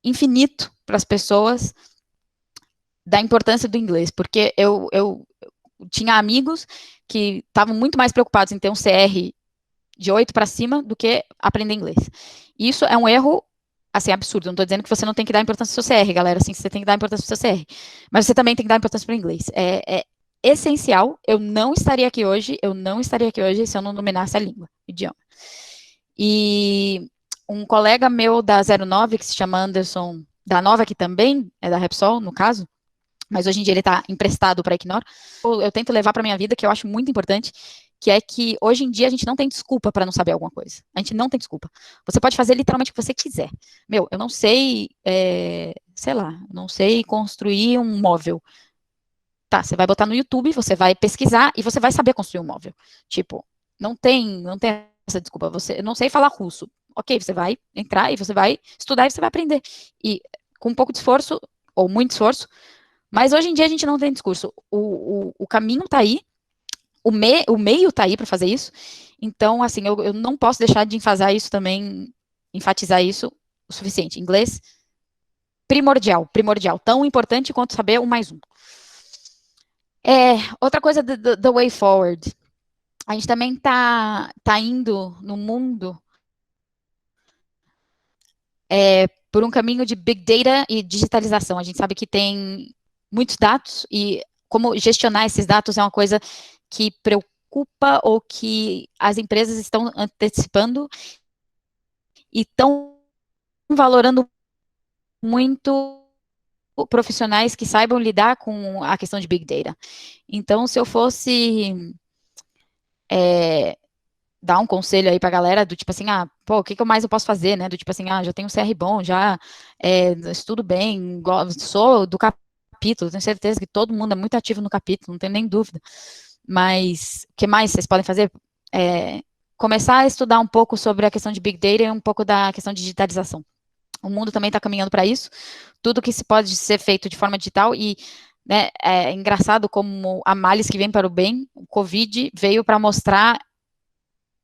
infinito para as pessoas da importância do inglês, porque eu tinha amigos que estavam muito mais preocupados em ter um CR de 8 para cima do que aprender inglês. E isso é um erro, assim, absurdo. Não estou dizendo que você não tem que dar importância ao seu CR, galera. Assim, você tem que dar importância ao seu CR. Mas você também tem que dar importância para o inglês. É essencial. Eu não estaria aqui hoje se eu não dominasse a língua, o idioma. E um colega meu da 09, que se chama Anderson, da Nova, que também é da Repsol, no caso, mas hoje em dia ele está emprestado para a Equinor, eu tento levar para minha vida, que eu acho muito importante, que é que hoje em dia a gente não tem desculpa para não saber alguma coisa. A gente não tem desculpa. Você pode fazer literalmente o que você quiser. Meu, eu não sei, sei lá, não sei construir um móvel. Tá, você vai botar no YouTube, você vai pesquisar e você vai saber construir um móvel. Tipo, não tem essa desculpa. Eu não sei falar russo. Ok, você vai entrar e você vai estudar e você vai aprender. E com um pouco de esforço, ou muito esforço, mas hoje em dia a gente não tem discurso. O caminho está aí, o meio está aí para fazer isso. Então, assim, eu não posso deixar de enfatizar isso o suficiente. Inglês, primordial. Tão importante quanto saber um mais um. Outra coisa do way forward. A gente também tá indo no mundo por um caminho de big data e digitalização. A gente sabe que tem muitos dados e como gestionar esses dados é uma coisa que preocupa ou que as empresas estão antecipando e estão valorando muito profissionais que saibam lidar com a questão de Big Data. Então, se eu fosse dar um conselho aí para a galera do tipo assim, o que mais eu posso fazer, né? Do tipo assim, já tenho um CR bom, já estudo bem, sou do capítulo, tenho certeza que todo mundo é muito ativo no capítulo, não tenho nem dúvida. Mas o que mais vocês podem fazer? Começar a estudar um pouco sobre a questão de Big Data e um pouco da questão de digitalização. O mundo também está caminhando para isso. Tudo que se pode ser feito de forma digital e né, é engraçado como a males que vem para o bem, o Covid veio para mostrar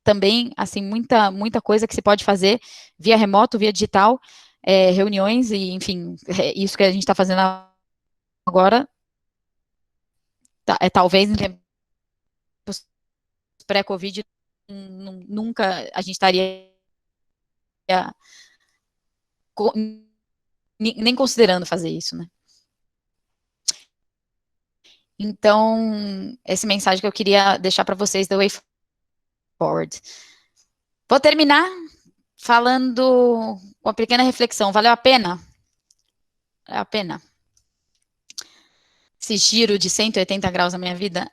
também, assim, muita coisa que se pode fazer via remoto, via digital, reuniões e, enfim, isso que a gente está fazendo agora, talvez em tempos pré-Covid, nunca a gente estaria nem considerando fazer isso, né? Então, essa mensagem que eu queria deixar para vocês da Way Forward. Vou terminar falando uma pequena reflexão. Valeu a pena? Valeu a pena. Esse giro de 180 graus na minha vida.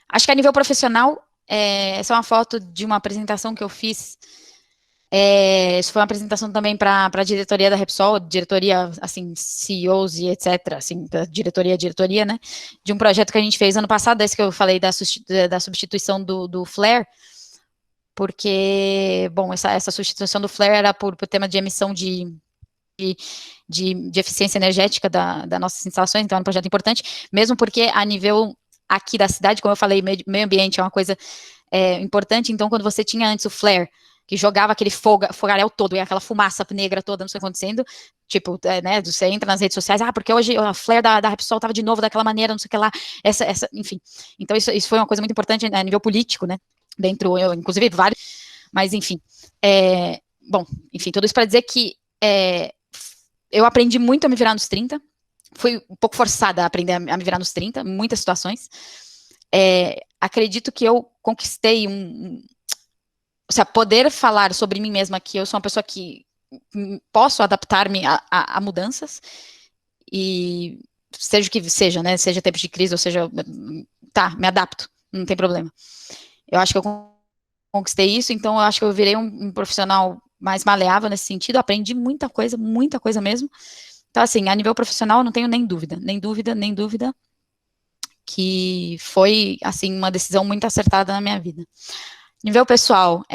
Acho que a nível profissional, essa é uma foto de uma apresentação que eu fiz. Isso foi uma apresentação também para a diretoria da Repsol, diretoria, assim, CEOs e etc., assim, da diretoria, né, de um projeto que a gente fez ano passado, esse que eu falei da substituição do flare, porque, bom, essa substituição do flare era por tema de emissão de eficiência energética das nossas instalações, então é um projeto importante, mesmo porque a nível aqui da cidade, como eu falei, meio ambiente é uma coisa importante, então quando você tinha antes o flare, que jogava aquele fogaréu todo, e aquela fumaça negra toda, não sei o que acontecendo, tipo, né, você entra nas redes sociais, porque hoje a flare da Repsol estava de novo daquela maneira, não sei o que lá, enfim, então isso foi uma coisa muito importante a nível político, né, dentro, inclusive vários, mas enfim, bom, enfim, tudo isso para dizer que eu aprendi muito a me virar nos 30, fui um pouco forçada a aprender a me virar nos 30, em muitas situações, acredito que eu conquistei ou seja, poder falar sobre mim mesma, que eu sou uma pessoa que posso adaptar-me a mudanças, e seja o que seja, né, seja tempos de crise, ou seja, me adapto, não tem problema. Eu acho que eu conquistei isso, então eu acho que eu virei um profissional mais maleável nesse sentido, aprendi muita coisa mesmo. Então, assim, a nível profissional, eu não tenho nem dúvida, que foi, assim, uma decisão muito acertada na minha vida. Nível pessoal,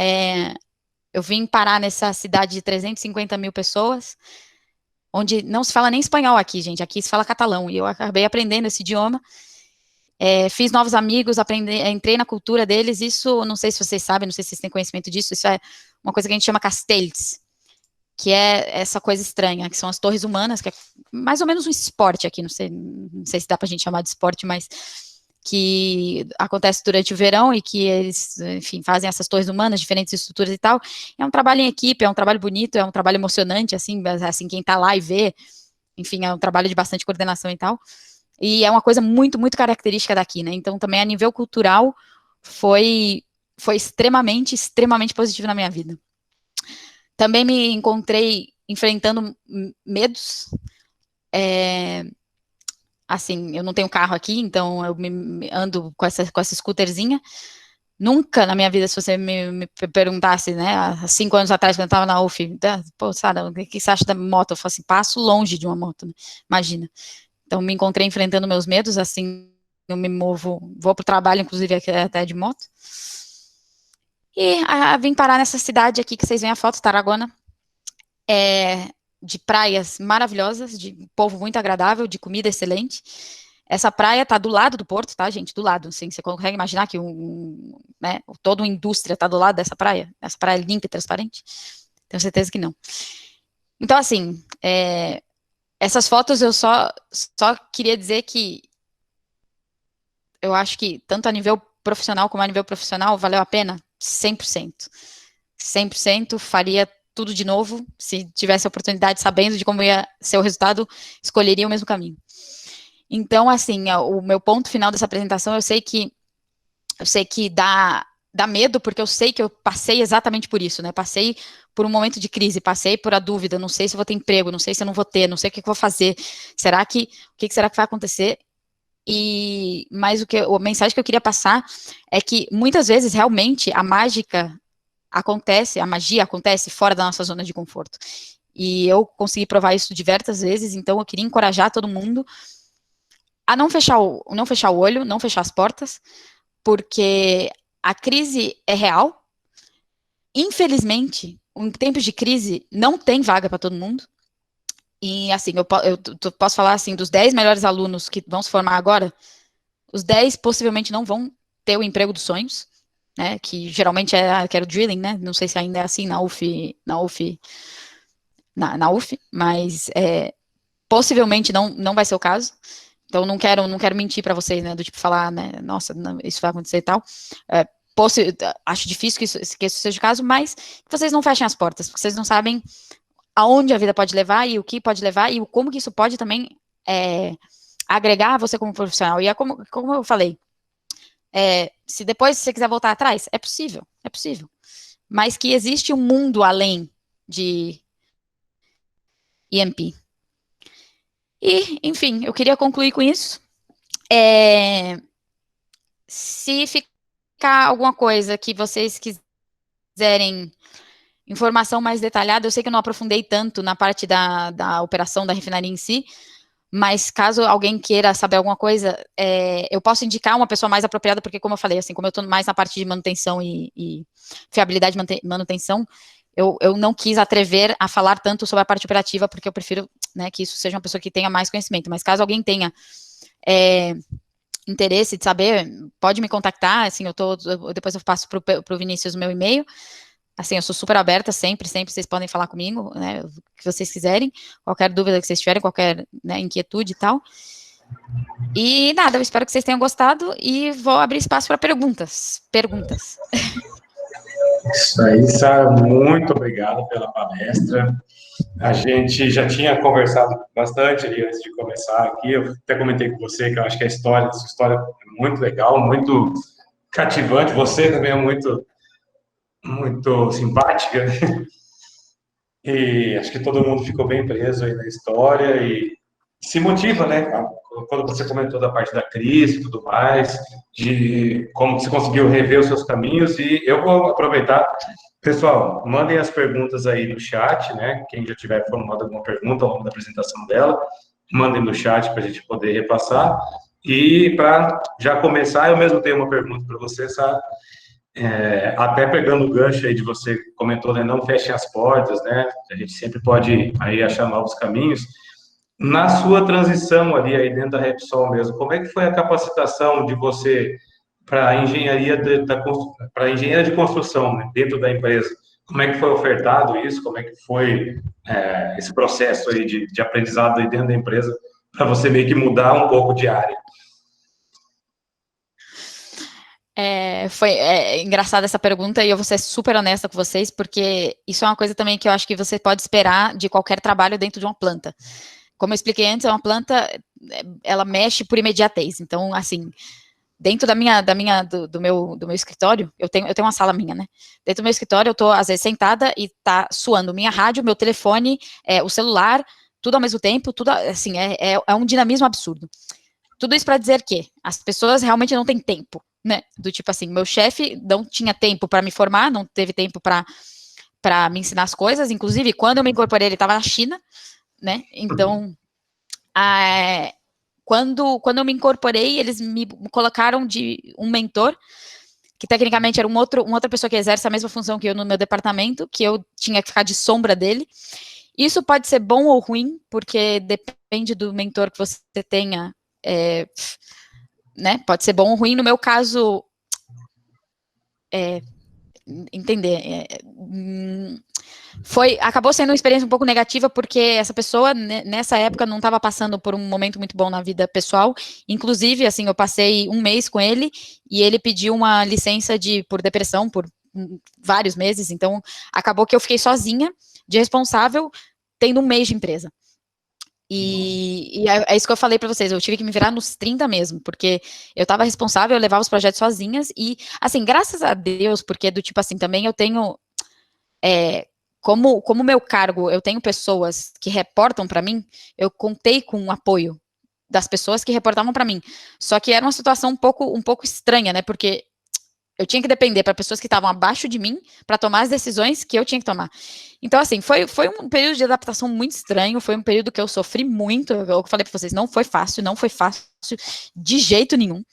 eu vim parar nessa cidade de 350 mil pessoas, onde não se fala nem espanhol aqui, gente, aqui se fala catalão, e eu acabei aprendendo esse idioma, fiz novos amigos, entrei na cultura deles, isso, não sei se vocês sabem, não sei se vocês têm conhecimento disso, isso é uma coisa que a gente chama castells, que é essa coisa estranha, que são as torres humanas, que é mais ou menos um esporte aqui, não sei se dá pra gente chamar de esporte, mas que acontece durante o verão e que eles, enfim, fazem essas torres humanas, diferentes estruturas e tal. É um trabalho em equipe, é um trabalho bonito, é um trabalho emocionante, assim quem tá lá e vê, enfim, é um trabalho de bastante coordenação e tal. E é uma coisa muito, muito característica daqui, né? Então, também a nível cultural, foi extremamente, extremamente positivo na minha vida. Também me encontrei enfrentando medos. Assim, eu não tenho carro aqui, então eu ando com essa scooterzinha. Nunca na minha vida, se você me perguntasse, né, há 5 anos atrás, quando eu estava na UF, pô, Sara, o que você acha da moto? Eu falo assim, passo longe de uma moto, né? Imagina. Então, me encontrei enfrentando meus medos, assim, eu me movo, vou para o trabalho, inclusive, até de moto. E vim parar nessa cidade aqui, que vocês veem a foto, Tarragona, de praias maravilhosas, de povo muito agradável, de comida excelente. Essa praia tá do lado do porto, tá, gente? Do lado, assim, você consegue imaginar que né, toda uma indústria tá do lado dessa praia? Essa praia limpa e transparente? Tenho certeza que não. Então, assim, essas fotos eu só queria dizer que eu acho que tanto a nível profissional como a nível profissional valeu a pena 100%. 100% faria tudo de novo, se tivesse a oportunidade, sabendo de como ia ser o resultado, escolheria o mesmo caminho. Então, assim, o meu ponto final dessa apresentação, eu sei que dá medo, porque eu sei que eu passei exatamente por isso, né? Passei por um momento de crise, passei por a dúvida, não sei se eu vou ter emprego, não sei se eu não vou ter, não sei o que eu vou fazer, o que será que vai acontecer? Mas a mensagem que eu queria passar é que muitas vezes realmente a magia acontece fora da nossa zona de conforto. E eu consegui provar isso diversas vezes, então eu queria encorajar todo mundo a não fechar o olho, não fechar as portas, porque a crise é real. Infelizmente, em tempos de crise, não tem vaga para todo mundo. E assim, eu posso falar assim, dos 10 melhores alunos que vão se formar agora, os 10 possivelmente não vão ter o emprego dos sonhos, né, que geralmente que era o drilling, né, não sei se ainda é assim na UF, mas possivelmente não vai ser o caso. Então, não quero mentir para vocês, né, do tipo falar, né, nossa, não, isso vai acontecer e tal. Acho difícil que isso seja o caso, mas que vocês não fechem as portas, porque vocês não sabem aonde a vida pode levar e o que pode levar e como que isso pode também agregar você como profissional. E como eu falei, se depois você quiser voltar atrás, é possível. Mas que existe um mundo além de EMP. E, enfim, eu queria concluir com isso. Se ficar alguma coisa que vocês quiserem informação mais detalhada, eu sei que eu não aprofundei tanto na parte da operação da refinaria em si, mas caso alguém queira saber alguma coisa, eu posso indicar uma pessoa mais apropriada, porque como eu falei, assim, como eu estou mais na parte de manutenção e fiabilidade de manutenção, eu não quis atrever a falar tanto sobre a parte operativa, porque eu prefiro, né, que isso seja uma pessoa que tenha mais conhecimento, mas caso alguém tenha interesse de saber, pode me contactar, assim, depois eu passo para o Vinícius o meu e-mail. Assim, eu sou super aberta, sempre vocês podem falar comigo, né, o que vocês quiserem, qualquer dúvida que vocês tiverem, qualquer, né, inquietude e tal. E nada, eu espero que vocês tenham gostado e vou abrir espaço para perguntas.
Isso aí, Sara, muito obrigado pela palestra. A gente já tinha conversado bastante ali antes de começar aqui, eu até comentei com você que eu acho que sua história é muito legal, muito cativante, você também é muito simpática, e acho que todo mundo ficou bem preso aí na história e se motiva, né? Quando você comentou da parte da crise e tudo mais, de como você conseguiu rever os seus caminhos, e eu vou aproveitar. Pessoal, mandem as perguntas aí no chat, né? Quem já tiver formulado alguma pergunta ao longo da apresentação dela, mandem no chat para a gente poder repassar. E para já começar, eu mesmo tenho uma pergunta para você, Sara. Até pegando o gancho aí de você comentou, né, não fechem as portas, né, a gente sempre pode aí achar novos caminhos. Na sua transição ali aí dentro da Repsol mesmo, como é que foi a capacitação de você para engenharia para engenharia de construção, né, dentro da empresa? Como é que foi ofertado isso? Como é que foi esse processo aí de aprendizado aí dentro da empresa para você meio que mudar um pouco de área?
Foi engraçada essa pergunta e eu vou ser super honesta com vocês, porque isso é uma coisa também que eu acho que você pode esperar de qualquer trabalho dentro de uma planta. Como eu expliquei antes, uma planta, ela mexe por imediatez. Então, assim, dentro do meu escritório, eu tenho uma sala minha, né? Dentro do meu escritório, eu tô, às vezes, sentada e tá suando minha rádio, meu telefone, o celular, tudo ao mesmo tempo, tudo, assim, é um dinamismo absurdo. Tudo isso para dizer que as pessoas realmente não têm tempo, né? Do tipo assim, meu chefe não tinha tempo para me formar, não teve tempo para me ensinar as coisas. Inclusive, quando eu me incorporei, ele estava na China, né? Então, quando eu me incorporei, eles me colocaram de um mentor, que tecnicamente era uma outra pessoa que exerce a mesma função que eu no meu departamento, que eu tinha que ficar de sombra dele. Isso pode ser bom ou ruim, porque depende do mentor que você tenha, né? Pode ser bom ou ruim. No meu caso, acabou sendo uma experiência um pouco negativa, porque essa pessoa, nessa época, não estava passando por um momento muito bom na vida pessoal. Inclusive, assim, eu passei um mês com ele e ele pediu uma licença por depressão por vários meses. Então, acabou que eu fiquei sozinha, de responsável, tendo um mês de empresa. E é isso que eu falei para vocês, eu tive que me virar nos 30 mesmo, porque eu estava responsável, eu levava os projetos sozinhas, e, assim, graças a Deus, porque do tipo assim, também eu tenho, como meu cargo, eu tenho pessoas que reportam para mim, eu contei com o apoio das pessoas que reportavam para mim, só que era uma situação um pouco estranha, né, porque eu tinha que depender para pessoas que estavam abaixo de mim para tomar as decisões que eu tinha que tomar. Então, assim, foi um período de adaptação muito estranho, foi um período que eu sofri muito, eu falei para vocês, não foi fácil de jeito nenhum.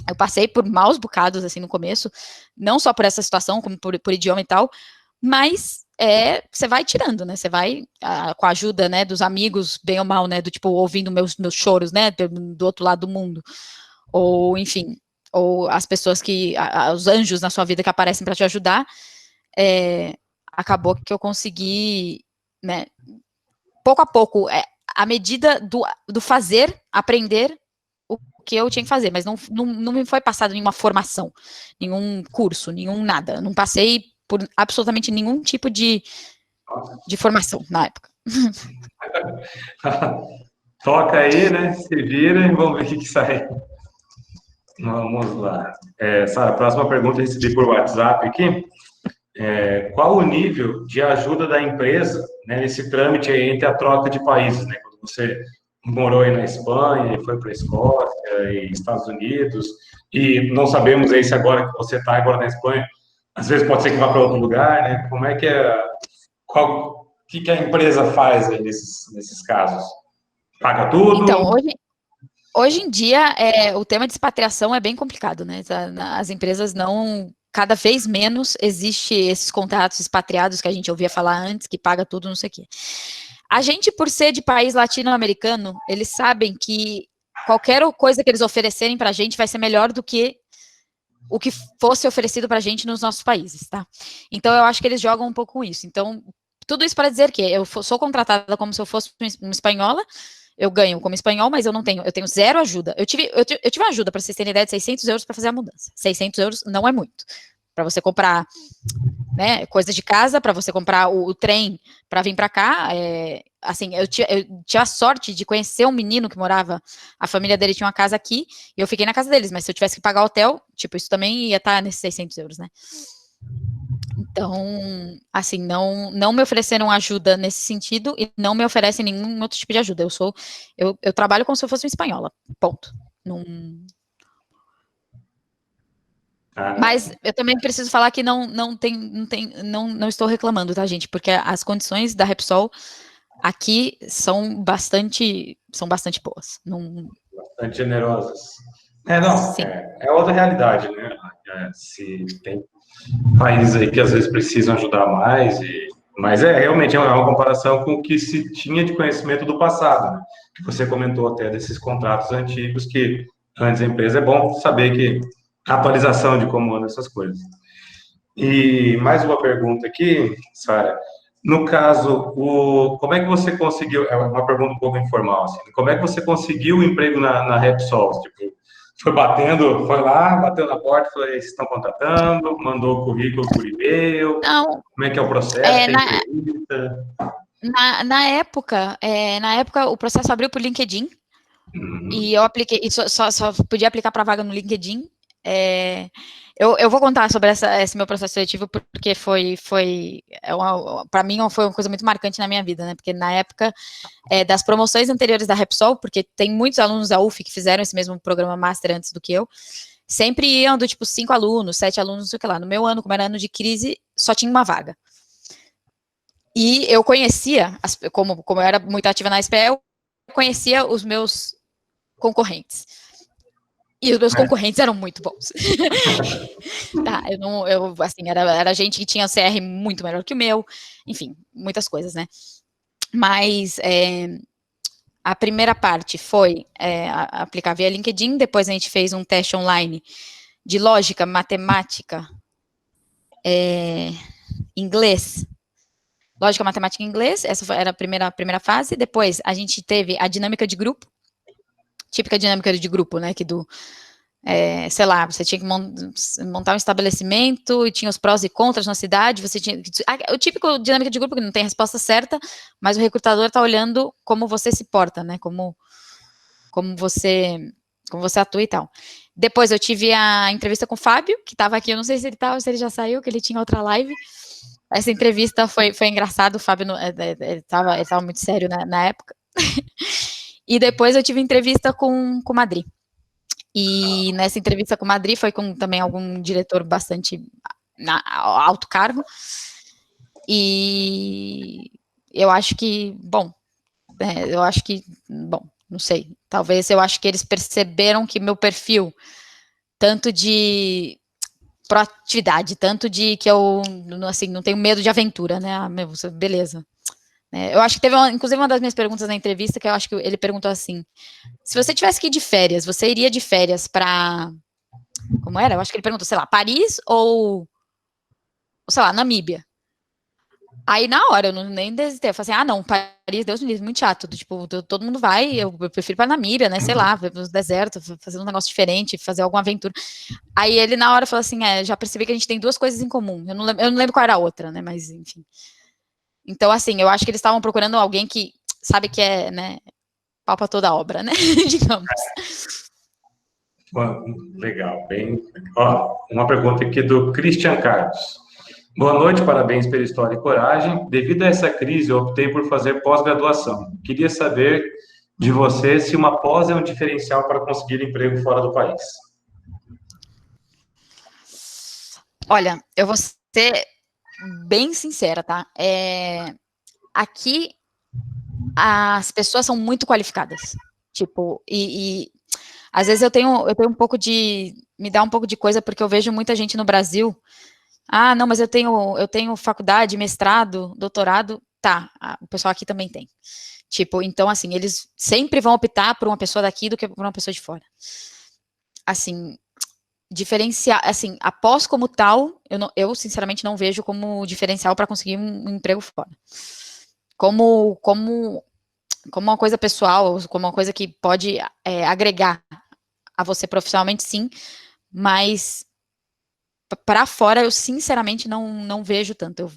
Eu passei por maus bocados, assim, no começo, não só por essa situação, como por idioma e tal, mas você vai tirando, né, você vai, com a ajuda, né, dos amigos, bem ou mal, né, do tipo, ouvindo meus choros, né, do outro lado do mundo, ou, enfim, ou as pessoas os anjos na sua vida que aparecem para te ajudar, acabou que eu consegui, né, pouco a pouco, à medida do fazer, aprender o que eu tinha que fazer, mas não me foi passado nenhuma formação, nenhum curso, nenhum nada, não passei por absolutamente nenhum tipo de formação na época.
Toca aí, né, se vira e vamos ver o que sai. Vamos lá. Sara, a próxima pergunta eu recebi por WhatsApp aqui. Qual o nível de ajuda da empresa, né, nesse trâmite aí entre a troca de países, né? Quando você morou aí na Espanha, foi para a Escócia e Estados Unidos, e não sabemos aí se agora que você está agora na Espanha, às vezes pode ser que vá para outro lugar, né? Como é que o que a empresa faz aí nesses casos? Paga tudo?
Então, hoje em dia, o tema de expatriação é bem complicado, né? As empresas não, cada vez menos existe esses contratos expatriados que a gente ouvia falar antes, que paga tudo, não sei o quê. A gente, por ser de país latino-americano, eles sabem que qualquer coisa que eles oferecerem para a gente vai ser melhor do que o que fosse oferecido para a gente nos nossos países, tá? Então, eu acho que eles jogam um pouco com isso. Então, tudo isso para dizer que eu sou contratada como se eu fosse uma espanhola, eu ganho como espanhol, mas eu tenho zero ajuda. Eu tive uma ajuda, para vocês terem ideia, de 600 euros para fazer a mudança. 600 euros não é muito. Para você comprar, né, coisa de casa, para você comprar o trem para vir para cá, assim, eu tinha a sorte de conhecer um menino que morava, a família dele tinha uma casa aqui, e eu fiquei na casa deles, mas se eu tivesse que pagar hotel, tipo, isso também ia estar nesses 600 euros, né? Então, assim, não me ofereceram ajuda nesse sentido e não me oferecem nenhum outro tipo de ajuda. Eu trabalho como se eu fosse uma espanhola, ponto. Mas eu também preciso falar que não estou reclamando, tá, gente? Porque as condições da Repsol aqui são bastante boas.
Bastante generosas. Não,
Sim.
é outra realidade, né? Se tem países aí que às vezes precisam ajudar mais, mas realmente é uma comparação com o que se tinha de conhecimento do passado, né? Que você comentou até desses contratos antigos que antes da empresa é bom saber que a atualização de como andam essas coisas. E mais uma pergunta aqui, Sara. No caso, como é que você conseguiu? É uma pergunta um pouco informal, assim. Como é que você conseguiu o emprego na Repsol? Tipo, foi lá, bateu na porta, falou: "Vocês estão contratando?", mandou o currículo por e-mail.
Não,
Como é que é o processo? Tem
na,
entrevista?
na época o processo abriu por LinkedIn e eu apliquei, e só podia aplicar para vaga no LinkedIn. Eu vou contar sobre esse meu processo seletivo porque para mim foi uma coisa muito marcante na minha vida, né? Porque na época das promoções anteriores da Repsol, porque tem muitos alunos da UF que fizeram esse mesmo programa Master antes do que eu, sempre iam do tipo 5 alunos, 7 alunos, não sei o que lá. No meu ano, como era ano de crise, só tinha uma vaga. E eu conhecia, como eu era muito ativa na SPE, eu conhecia os meus concorrentes. E os meus concorrentes eram muito bons. Tá, assim, era gente que tinha CR muito melhor que o meu, enfim, muitas coisas, né? Mas a primeira parte foi aplicar via LinkedIn, depois a gente fez um teste online de lógica, matemática, inglês. Lógica, matemática e inglês, essa era a primeira fase. Depois a gente teve a dinâmica de grupo, típica dinâmica de grupo, né? Que sei lá, você tinha que montar um estabelecimento e tinha os prós e contras na cidade, você tinha o típico dinâmica de grupo que não tem resposta certa, mas o recrutador está olhando como você se porta, né? Como você atua e tal. Depois eu tive a entrevista com o Fábio, que estava aqui, eu não sei se ele tá ou se ele já saiu, que ele tinha outra live. Essa entrevista foi engraçado, o Fábio ele tava muito sério na época. E depois eu tive entrevista com o Madri. E nessa entrevista com o Madri foi com também algum diretor bastante alto cargo. E eu acho que, bom, não sei, talvez eu acho que eles perceberam que meu perfil, tanto de proatividade, tanto de que eu, assim, não tenho medo de aventura, né? Beleza. Eu acho que teve, inclusive, uma das minhas perguntas na entrevista, que eu acho que ele perguntou assim, se você tivesse que ir de férias, você iria de férias para, como era? Eu acho que ele perguntou, sei lá, Paris ou sei lá, Namíbia. Aí, na hora, eu nem desistei. Eu falei assim, não, Paris, Deus me livre, muito chato. Tipo, todo mundo vai, eu prefiro ir pra Namíbia, né? Sei lá, ver os desertos, fazer um negócio diferente, fazer alguma aventura. Aí ele, na hora, falou assim, já percebi que a gente tem duas coisas em comum. Eu não lembro qual era a outra, né? Mas, enfim. Então, assim, eu acho que eles estavam procurando alguém que sabe que né? Pau pra toda a obra, né? Digamos.
Bom, legal, bem. Ó, uma pergunta aqui do Christian Carlos. Boa noite, parabéns pela história e coragem. Devido a essa crise, eu optei por fazer pós-graduação. Queria saber de você se uma pós é um diferencial para conseguir emprego fora do país.
Olha, eu vou ser bem sincera, tá? Aqui as pessoas são muito qualificadas. Tipo, às vezes eu tenho um pouco de, me dá um pouco de coisa, porque eu vejo muita gente no Brasil, não, mas eu tenho faculdade, mestrado, doutorado, tá, o pessoal aqui também tem. Tipo, então, assim, eles sempre vão optar por uma pessoa daqui do que por uma pessoa de fora. Assim, diferenciar, assim, a pós como tal, eu sinceramente não vejo como diferencial para conseguir um emprego fora. Como uma coisa pessoal, como uma coisa que pode agregar a você profissionalmente, sim, mas para fora eu sinceramente não vejo tanto.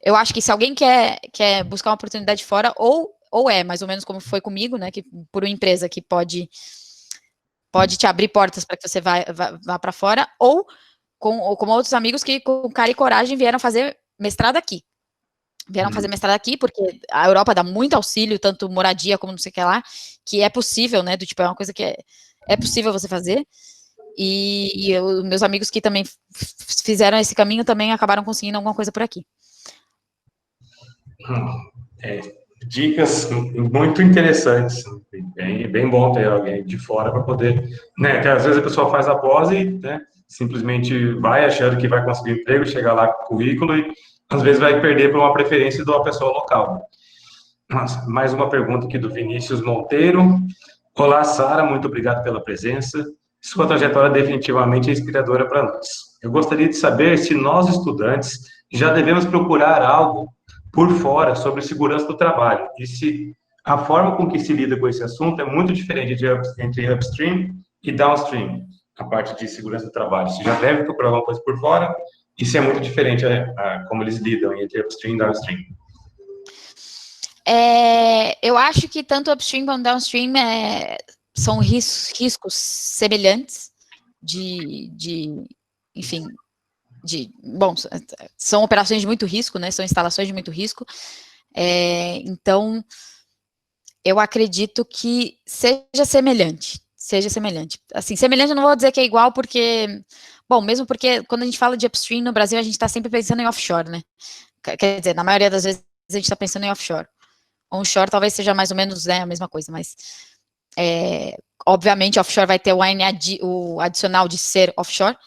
Eu acho que se alguém quer buscar uma oportunidade fora, ou é mais ou menos como foi comigo, né, que por uma empresa que pode te abrir portas para que você vá para fora, ou como outros amigos que com cara e coragem vieram fazer mestrado aqui. Vieram fazer mestrado aqui, porque a Europa dá muito auxílio, tanto moradia como não sei o que lá, que é possível, né, do tipo, é uma coisa que é possível você fazer, e meus amigos que também fizeram esse caminho também acabaram conseguindo alguma coisa por aqui.
Dicas muito interessantes, bem bom ter alguém de fora para poder, né, que às vezes a pessoa faz a pós e, né, simplesmente vai achando que vai conseguir emprego, chega lá com o currículo e às vezes vai perder por uma preferência de uma pessoa local. Nossa, mais uma pergunta aqui do Vinícius Monteiro. Olá, Sara, muito obrigado pela presença. Sua trajetória definitivamente é inspiradora para nós. Eu gostaria de saber se nós, estudantes, já devemos procurar algo por fora sobre segurança do trabalho e se a forma com que se lida com esse assunto é muito diferente entre upstream e downstream, a parte de segurança do trabalho. Se já deve procurar alguma coisa por fora e se é muito diferente como eles lidam entre upstream e downstream.
Eu acho que tanto upstream quanto downstream são riscos semelhantes enfim, bom, são operações de muito risco, né, são instalações de muito risco, então, eu acredito que seja semelhante, assim, semelhante eu não vou dizer que é igual, porque, bom, mesmo porque quando a gente fala de upstream no Brasil, a gente está sempre pensando em offshore, né, quer dizer, na maioria das vezes a gente está pensando em offshore. Onshore talvez seja mais ou menos a mesma coisa, mas obviamente offshore vai ter o adicional de ser offshore,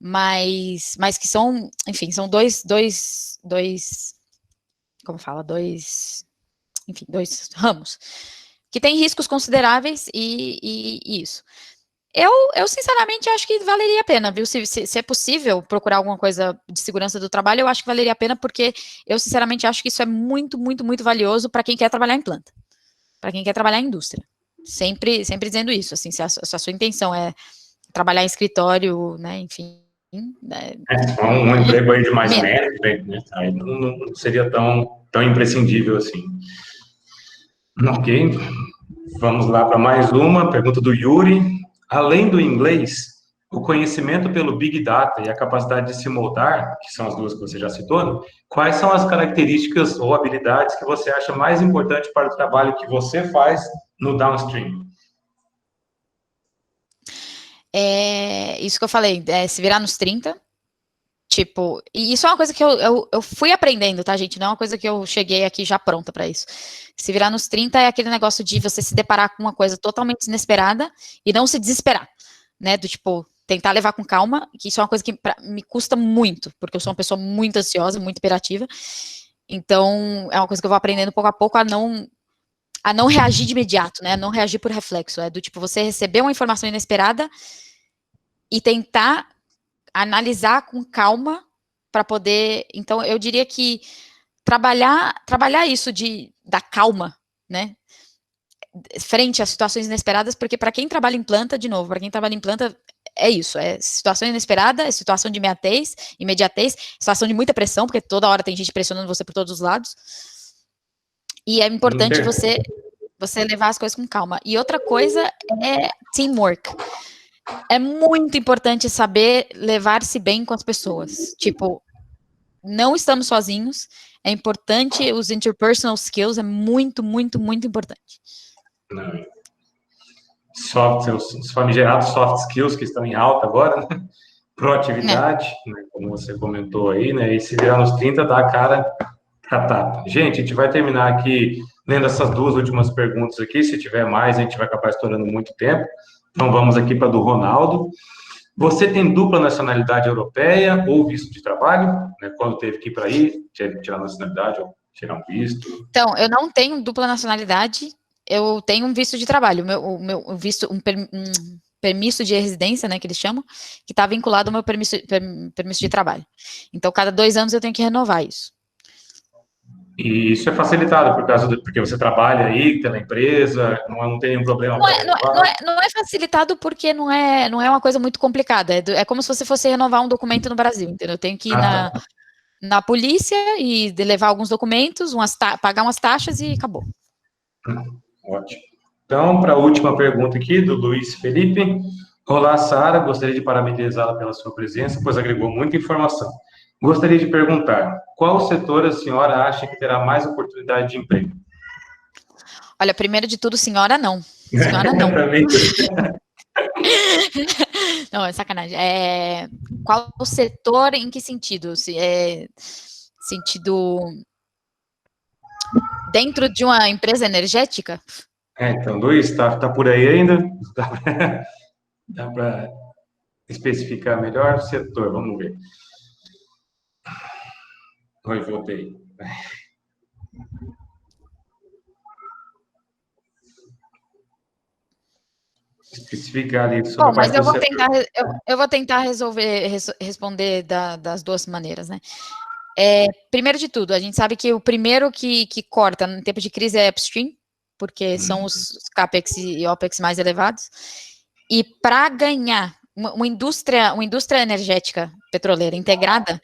mas que são, enfim, são dois ramos, que tem riscos consideráveis e isso. Eu sinceramente acho que valeria a pena, viu? Se é possível procurar alguma coisa de segurança do trabalho, eu acho que valeria a pena, porque eu sinceramente acho que isso é muito, muito, muito valioso para quem quer trabalhar em planta, para quem quer trabalhar em indústria. Sempre dizendo isso, assim, se a sua intenção é trabalhar em escritório, né, enfim.
Um emprego aí de mais médico, né? Aí não seria tão imprescindível assim. Ok, vamos lá para mais uma pergunta do Yuri. Além do inglês, o conhecimento pelo Big Data e a capacidade de se moldar, que são as duas que você já citou, quais são as características ou habilidades que você acha mais importante para o trabalho que você faz no downstream?
Isso que eu falei, se virar nos 30, tipo, e isso é uma coisa que eu fui aprendendo, tá, gente? Não é uma coisa que eu cheguei aqui já pronta para isso. Se virar nos 30 é aquele negócio de você se deparar com uma coisa totalmente inesperada e não se desesperar, né? Do tipo, tentar levar com calma, que isso é uma coisa que me custa muito, porque eu sou uma pessoa muito ansiosa, muito hiperativa. Então, é uma coisa que eu vou aprendendo pouco a pouco a não reagir de imediato, né? A não reagir por reflexo. É do tipo, você receber uma informação inesperada e tentar analisar com calma para poder. Então, eu diria que trabalhar isso da calma, né? Frente a situações inesperadas, porque para quem trabalha em planta, de novo, para quem trabalha em planta, é isso, é situação inesperada, é situação de imediatez, situação de muita pressão, porque toda hora tem gente pressionando você por todos os lados. E é importante você levar as coisas com calma. E outra coisa é teamwork. É muito importante saber levar-se bem com as pessoas. Tipo, não estamos sozinhos. É importante, os interpersonal skills é muito, muito, muito importante.
Os famigerados soft skills que estão em alta agora, né? Proatividade, né? Como você comentou aí, né? E se virar nos 30, dá a cara TAP. Gente, a gente vai terminar aqui lendo essas duas últimas perguntas aqui. Se tiver mais, a gente vai acabar estourando muito tempo. Então, vamos aqui para a do Ronaldo. Você tem dupla nacionalidade europeia ou visto de trabalho? Né, quando teve que ir para aí, tirar a nacionalidade ou tirar um visto?
Então, eu não tenho dupla nacionalidade, eu tenho um visto de trabalho. O meu visto, um permisso de residência, né, que eles chamam, que está vinculado ao meu permisso de trabalho. Então, cada 2 anos eu tenho que renovar isso.
E isso é facilitado porque você trabalha aí pela empresa, não tem nenhum problema para renovar?
Não é facilitado porque não é uma coisa muito complicada. É como se você fosse renovar um documento no Brasil, entendeu? Eu tenho que ir na polícia e levar alguns documentos, pagar umas taxas e acabou.
Ótimo. Então, para a última pergunta aqui, do Luiz Felipe. Olá, Sara, gostaria de parabenizá-la pela sua presença, pois agregou muita informação. Gostaria de perguntar, qual setor a senhora acha que terá mais oportunidade de emprego?
Olha, primeiro de tudo, senhora não. Senhora não. Não, é sacanagem. Qual o setor, em que sentido? Sentido dentro de uma empresa energética?
Então, Luiz, tá por aí ainda? Dá para especificar melhor o setor? Vamos ver. Oi, voltei. Especificar ali sobre
Bom, mas eu vou tentar responder das duas maneiras, né? Primeiro de tudo, a gente sabe que o primeiro que corta no tempo de crise é upstream, porque são os CAPEX e OPEX mais elevados. E para ganhar uma indústria energética petroleira integrada,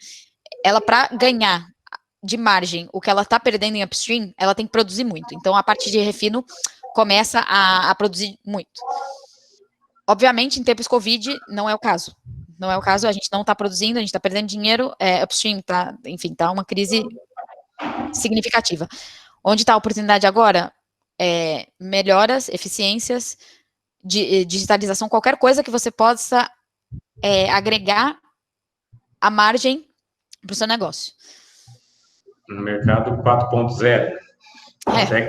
ela para ganhar de margem o que ela está perdendo em upstream, ela tem que produzir muito. Então, a parte de refino começa a produzir muito. Obviamente, em tempos Covid, não é o caso. Não é o caso, a gente não está produzindo, a gente está perdendo dinheiro, upstream está uma crise significativa. Onde está a oportunidade agora? Melhoras, eficiências, digitalização, qualquer coisa que você possa agregar a margem para o seu negócio.
No mercado 4.0.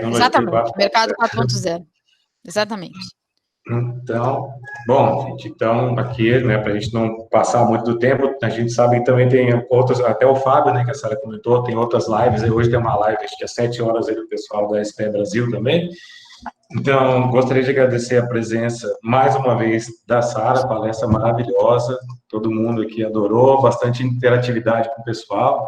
Exatamente, mercado 4.0. Exatamente.
Então, bom, gente, então aqui, né, para a gente não passar muito do tempo, a gente sabe que também tem outras, até o Fábio, né, que a Sara comentou, tem outras lives, hoje tem uma live, acho que às 7 horas aí do pessoal da SPE Brasil também. Então, gostaria de agradecer a presença, mais uma vez, da Sara, palestra maravilhosa, todo mundo aqui adorou, bastante interatividade com o pessoal.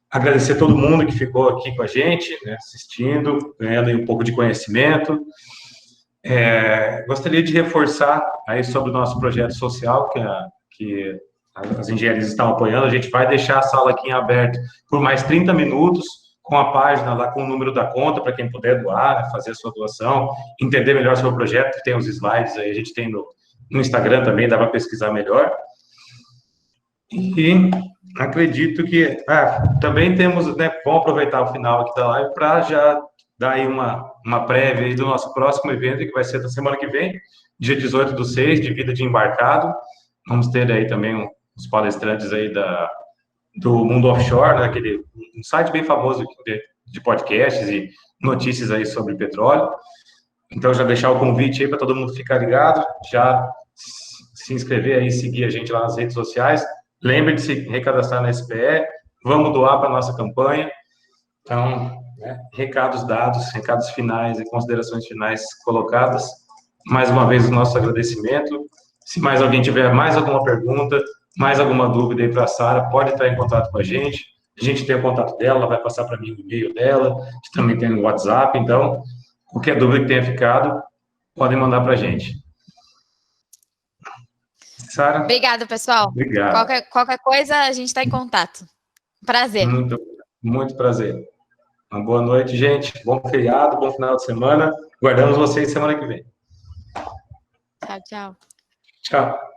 Agradecer todo mundo que ficou aqui com a gente, né, assistindo, ganhando aí um pouco de conhecimento. Gostaria de reforçar aí sobre o nosso projeto social, que as engenharias estão apoiando. A gente vai deixar a sala aqui em aberto por mais 30 minutos, com a página lá, com o número da conta, para quem puder doar, fazer a sua doação, entender melhor sobre o projeto, tem os slides aí, a gente tem no Instagram também, dá para pesquisar melhor. E acredito que também temos, né, vamos aproveitar o final aqui da live para já dar aí uma prévia aí do nosso próximo evento, que vai ser da semana que vem, dia 18/6, de vida de embarcado. Vamos ter aí também uns palestrantes aí do Mundo Offshore, né, um site bem famoso de podcasts e notícias aí sobre petróleo. Então, já deixar o convite aí para todo mundo ficar ligado, já se inscrever aí, seguir a gente lá nas redes sociais. Lembre de se recadastrar na SPE, vamos doar para a nossa campanha. Então, recados dados, recados finais e considerações finais colocadas. Mais uma vez, o nosso agradecimento. Se mais alguém tiver mais alguma pergunta, mais alguma dúvida aí para a Sara, pode entrar em contato com a gente. A gente tem o contato dela, ela vai passar para mim o e-mail dela, a gente também tem o WhatsApp, então, qualquer dúvida que tenha ficado, podem mandar para a gente. Sara?
Obrigada, pessoal.
Obrigado.
Qualquer coisa, a gente está em contato. Prazer.
Muito, muito prazer. Uma boa noite, gente. Bom feriado, bom final de semana. Guardamos vocês semana que vem.
Tchau, tchau.
Tchau.